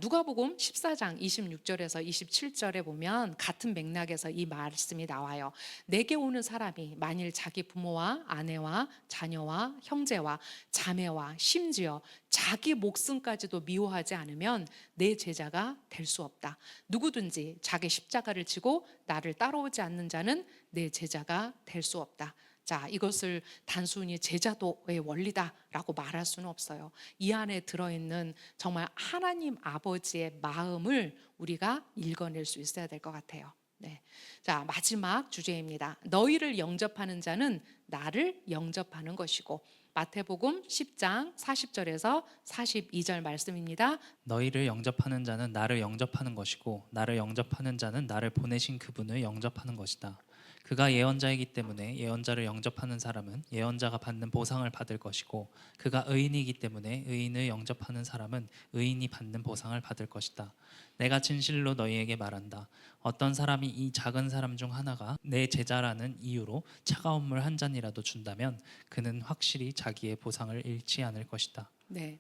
누가복음 14장 26절에서 27절에 보면 같은 맥락에서 이 말씀이 나와요. 내게 오는 사람이 만일 자기 부모와 아내와 자녀와 형제와 자매와 심지어 자기 목숨까지도 미워하지 않으면 내 제자가 될 수 없다. 누구든지 자기 십자가를 지고 나를 따라오지 않는 자는 내 제자가 될 수 없다. 자, 이것을 단순히 제자도의 원리다라고 말할 수는 없어요. 이 안에 들어있는 정말 하나님 아버지의 마음을 우리가 읽어낼 수 있어야 될 것 같아요. 네. 자, 마지막 주제입니다. 너희를 영접하는 자는 나를 영접하는 것이고. 마태복음 10장 40절에서 42절 말씀입니다. 너희를 영접하는 자는 나를 영접하는 것이고 나를 영접하는 자는 나를 보내신 그분을 영접하는 것이다. 그가 예언자이기 때문에 예언자를 영접하는 사람은 예언자가 받는 보상을 받을 것이고 그가 의인이기 때문에 의인을 영접하는 사람은 의인이 받는 보상을 받을 것이다. 내가 진실로 너희에게 말한다. 어떤 사람이 이 작은 사람 중 하나가 내 제자라는 이유로 차가운 물 한 잔이라도 준다면 그는 확실히 자기의 보상을 잃지 않을 것이다. 네.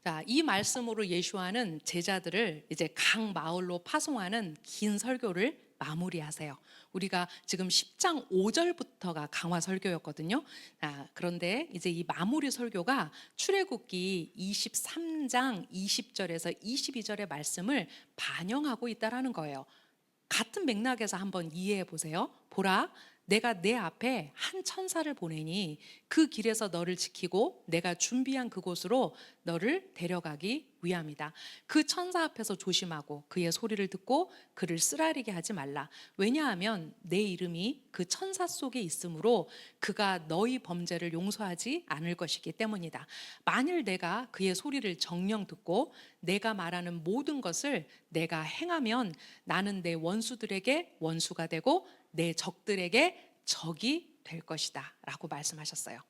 자, 이 말씀으로 예수와는 제자들을 이제 각 마을로 파송하는 긴 설교를 마무리하세요. 우리가 지금 10장 5절부터가 강화 설교였거든요. 그런데 이제 이 마무리 설교가 출애굽기 23장 20절에서 22절의 말씀을 반영하고 있다라는 거예요. 같은 맥락에서 한번 이해해 보세요. 보라, 내가 내 앞에 한 천사를 보내니 그 길에서 너를 지키고 내가 준비한 그곳으로 너를 데려가기 위함이다. 그 천사 앞에서 조심하고 그의 소리를 듣고 그를 쓰라리게 하지 말라. 왜냐하면 내 이름이 그 천사 속에 있으므로 그가 너희 범죄를 용서하지 않을 것이기 때문이다. 만일 내가 그의 소리를 정녕 듣고 내가 말하는 모든 것을 내가 행하면 나는 내 원수들에게 원수가 되고 내 적들에게 적이 될 것이다 라고 말씀하셨어요.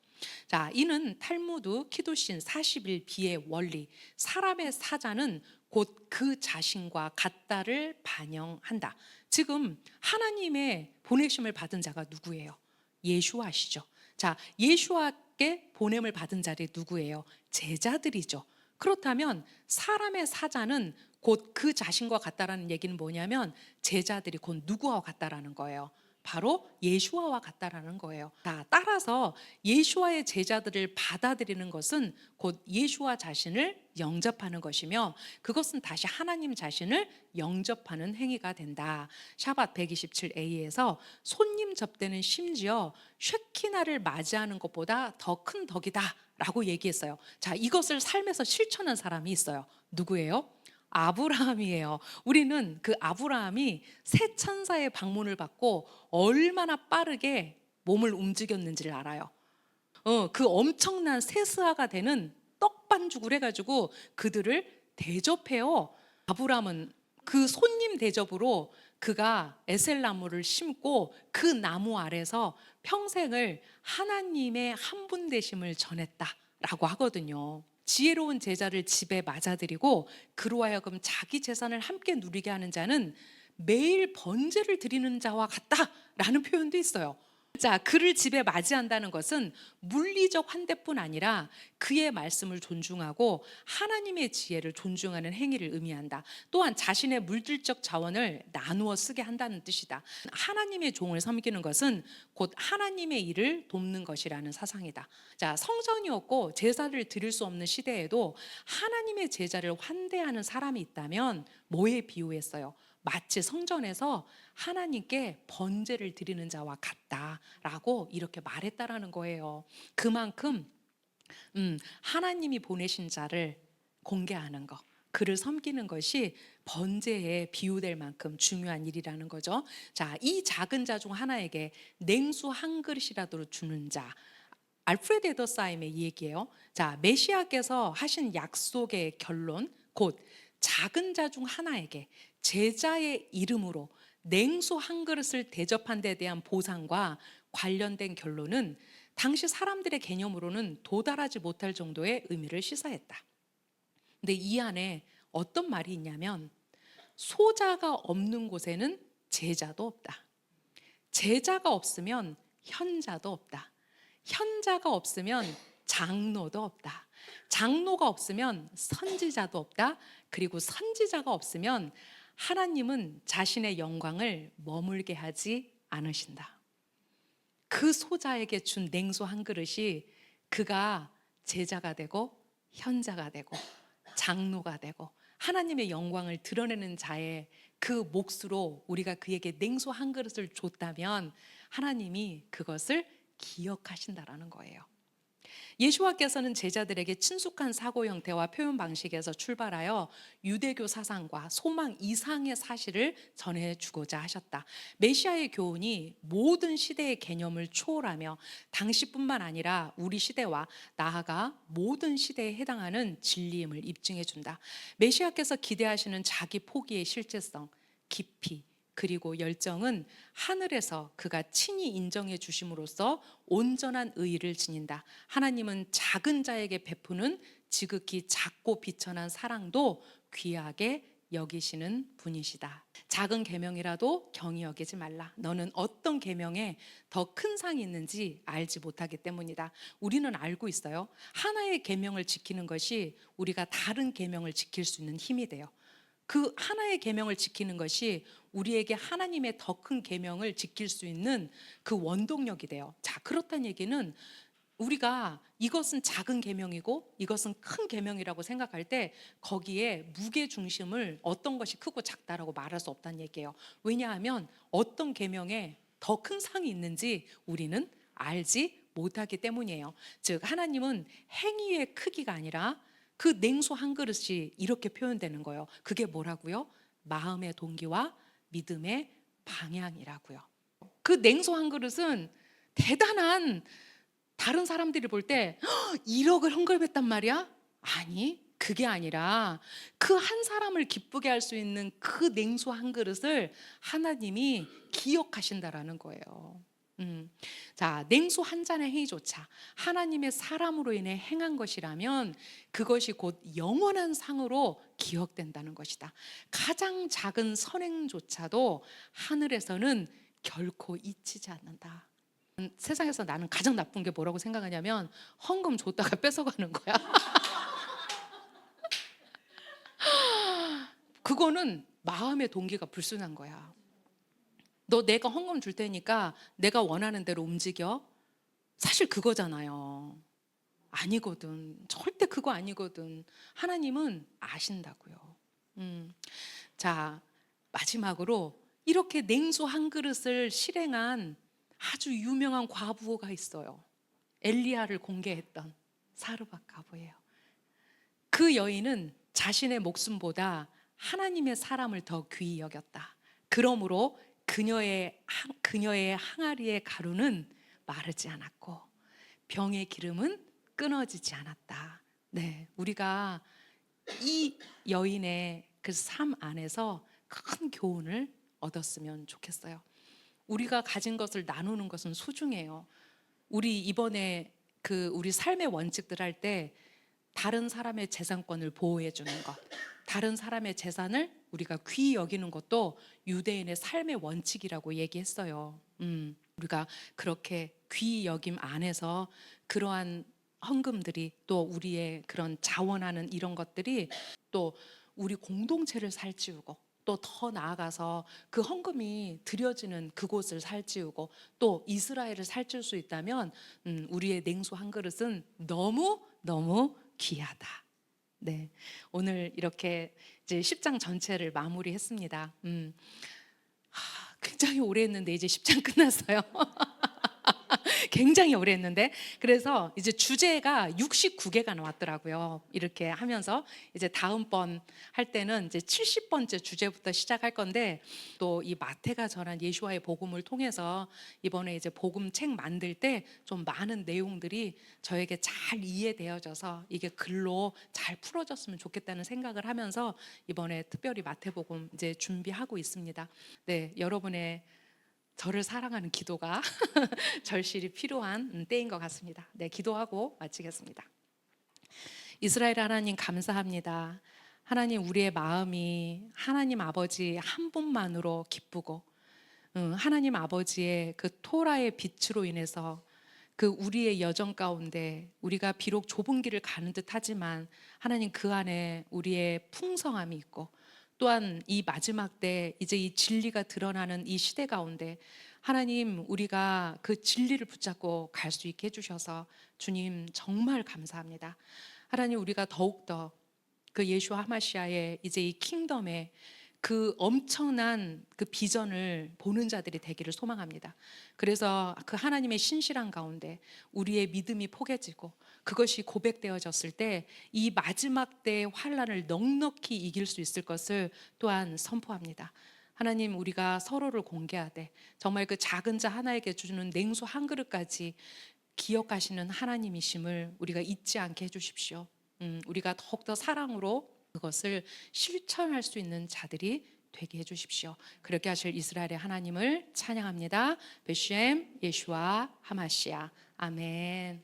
자, 이는 탈무드 키두신 40일 비의 원리, 사람의 사자는 곧 그 자신과 같다를 반영한다. 지금 하나님의 보내심을 받은 자가 누구예요? 예수와시죠. 자, 예수와께 보냄을 받은 자들이 누구예요? 제자들이죠. 그렇다면 사람의 사자는 곧 그 자신과 같다라는 얘기는 뭐냐면 제자들이 곧 누구와 같다라는 거예요. 바로 예수와와 같다라는 거예요. 따라서 예수와의 제자들을 받아들이는 것은 곧 예수와 자신을 영접하는 것이며 그것은 다시 하나님 자신을 영접하는 행위가 된다. 샤밧 127A에서 손님 접대는 심지어 쉐키나를 맞이하는 것보다 더 큰 덕이다 라고 얘기했어요. 자, 이것을 삶에서 실천한 사람이 있어요. 누구예요? 아브라함이에요. 우리는 그 아브라함이 새 천사의 방문을 받고 얼마나 빠르게 몸을 움직였는지를 알아요. 그 엄청난 세스아가 되는 떡반죽을 해가지고 그들을 대접해요. 아브라함은 그 손님 대접으로 그가 에셀나무를 심고 그 나무 아래서 평생을 하나님의 한 분 되심을 전했다라고 하거든요. 지혜로운 제자를 집에 맞아들이고 그로 하여금 자기 재산을 함께 누리게 하는 자는 매일 번제를 드리는 자와 같다라는 표현도 있어요. 자, 그를 집에 맞이한다는 것은 물리적 환대뿐 아니라 그의 말씀을 존중하고 하나님의 지혜를 존중하는 행위를 의미한다. 또한 자신의 물질적 자원을 나누어 쓰게 한다는 뜻이다. 하나님의 종을 섬기는 것은 곧 하나님의 일을 돕는 것이라는 사상이다. 자, 성전이 없고 제사를 드릴 수 없는 시대에도 하나님의 제자를 환대하는 사람이 있다면 뭐에 비유했어요? 마치 성전에서 하나님께 번제를 드리는 자와 같다라고 이렇게 말했다라는 거예요. 그만큼 하나님이 보내신 자를 공개하는 것, 그를 섬기는 것이 번제에 비유될 만큼 중요한 일이라는 거죠. 자, 이 작은 자 중 하나에게 냉수 한 그릇이라도 주는 자, 알프레드 에더사임의 얘기예요. 자, 메시아께서 하신 약속의 결론, 곧 작은 자 중 하나에게 제자의 이름으로 냉수 한 그릇을 대접한 데 대한 보상과 관련된 결론은 당시 사람들의 개념으로는 도달하지 못할 정도의 의미를 시사했다. 근데 이 안에 어떤 말이 있냐면 소자가 없는 곳에는 제자도 없다. 제자가 없으면 현자도 없다. 현자가 없으면 장로도 없다. 장로가 없으면 선지자도 없다. 그리고 선지자가 없으면 하나님은 자신의 영광을 머물게 하지 않으신다. 그 소자에게 준 냉수 한 그릇이 그가 제자가 되고 현자가 되고 장로가 되고 하나님의 영광을 드러내는 자의 그 몫으로 우리가 그에게 냉수 한 그릇을 줬다면 하나님이 그것을 기억하신다라는 거예요. 예수와께서는 제자들에게 친숙한 사고 형태와 표현 방식에서 출발하여 유대교 사상과 소망 이상의 사실을 전해주고자 하셨다. 메시아의 교훈이 모든 시대의 개념을 초월하며 당시뿐만 아니라 우리 시대와 나아가 모든 시대에 해당하는 진리임을 입증해 준다. 메시아께서 기대하시는 자기 포기의 실제성, 깊이, 그리고 열정은 하늘에서 그가 친히 인정해 주심으로써 온전한 의의를 지닌다. 하나님은 작은 자에게 베푸는 지극히 작고 비천한 사랑도 귀하게 여기시는 분이시다. 작은 계명이라도 경히 여기지 말라. 너는 어떤 계명에 더 큰 상이 있는지 알지 못하기 때문이다. 우리는 알고 있어요. 하나의 계명을 지키는 것이 우리가 다른 계명을 지킬 수 있는 힘이 돼요. 그 하나의 계명을 지키는 것이 우리에게 하나님의 더 큰 계명을 지킬 수 있는 그 원동력이 돼요. 자, 그렇다는 얘기는 우리가 이것은 작은 계명이고 이것은 큰 계명이라고 생각할 때 거기에 무게 중심을 어떤 것이 크고 작다라고 말할 수 없다는 얘기예요. 왜냐하면 어떤 계명에 더 큰 상이 있는지 우리는 알지 못하기 때문이에요. 즉 하나님은 행위의 크기가 아니라 그 냉수 한 그릇이 이렇게 표현되는 거예요. 그게 뭐라고요? 마음의 동기와 믿음의 방향이라고요. 그 냉수 한 그릇은 대단한, 다른 사람들이 볼 때 1억을 헌금했단 말이야? 아니, 그게 아니라 그 한 사람을 기쁘게 할 수 있는 그 냉수 한 그릇을 하나님이 기억하신다라는 거예요. 자, 냉수 한 잔의 행위조차 하나님의 사람으로 인해 행한 것이라면 그것이 곧 영원한 상으로 기억된다는 것이다. 가장 작은 선행조차도 하늘에서는 결코 잊히지 않는다. 세상에서 나는 가장 나쁜 게 뭐라고 생각하냐면 헌금 줬다가 뺏어가는 거야. 그거는 마음의 동기가 불순한 거야. 너 내가 헌금 줄 테니까 내가 원하는 대로 움직여. 사실 그거잖아요. 아니거든. 절대 그거 아니거든. 하나님은 아신다고요. 자, 마지막으로 이렇게 냉수 한 그릇을 실행한 아주 유명한 과부가 있어요. 엘리야를 공개했던 사르밧 과부예요. 그 여인은 자신의 목숨보다 하나님의 사람을 더 귀히 여겼다. 그러므로 그녀의 항아리의 가루는 마르지 않았고 병의 기름은 끊어지지 않았다. 네, 우리가 이 여인의 그 삶 안에서 큰 교훈을 얻었으면 좋겠어요. 우리가 가진 것을 나누는 것은 소중해요. 우리 이번에 우리 삶의 원칙들 할 때 다른 사람의 재산권을 보호해 주는 것, 다른 사람의 재산을 우리가 귀히 여기는 것도 유대인의 삶의 원칙이라고 얘기했어요. 우리가 그렇게 귀히 여김 안에서 그러한 헌금들이 또 우리의 그런 자원하는 이런 것들이 또 우리 공동체를 살찌우고 또 더 나아가서 그 헌금이 드려지는 그곳을 살찌우고 또 이스라엘을 살찔 수 있다면 우리의 냉수 한 그릇은 너무 너무 귀하다. 네, 오늘 이렇게 이제 10장 전체를 마무리했습니다. 굉장히 오래 했는데 이제 10장 끝났어요. 굉장히 오래 했는데 그래서 이제 주제가 69개가 나왔더라고요. 이렇게 하면서 이제 다음번 할 때는 이제 70번째 주제부터 시작할 건데 또 이 마태가 전한 예수와의 복음을 통해서 이번에 이제 복음 책 만들 때 좀 많은 내용들이 저에게 잘 이해되어져서 이게 글로 잘 풀어졌으면 좋겠다는 생각을 하면서 이번에 특별히 마태복음 이제 준비하고 있습니다. 네, 여러분의 저를 사랑하는 기도가 절실히 필요한 때인 것 같습니다. 네, 기도하고 마치겠습니다. 이스라엘 하나님 감사합니다. 하나님, 우리의 마음이 하나님 아버지 한 분만으로 기쁘고 하나님 아버지의 그 토라의 빛으로 인해서 그 우리의 여정 가운데 우리가 비록 좁은 길을 가는 듯 하지만 하나님 그 안에 우리의 풍성함이 있고 또한 이 마지막 때 이제 이 진리가 드러나는 이 시대 가운데 하나님, 우리가 그 진리를 붙잡고 갈 수 있게 해주셔서 주님 정말 감사합니다. 하나님, 우리가 더욱더 그 예수와 하마시아의 이제 이 킹덤의 그 엄청난 그 비전을 보는 자들이 되기를 소망합니다. 그래서 그 하나님의 신실한 가운데 우리의 믿음이 포개지고 그것이 고백되어졌을 때 이 마지막 때의 환란을 넉넉히 이길 수 있을 것을 또한 선포합니다. 하나님, 우리가 서로를 공개하되 정말 그 작은 자 하나에게 주는 냉수 한 그릇까지 기억하시는 하나님이심을 우리가 잊지 않게 해주십시오. 우리가 더욱더 사랑으로 그것을 실천할 수 있는 자들이 되게 해주십시오. 그렇게 하실 이스라엘의 하나님을 찬양합니다. 베셴 예슈아 하마시아. 아멘.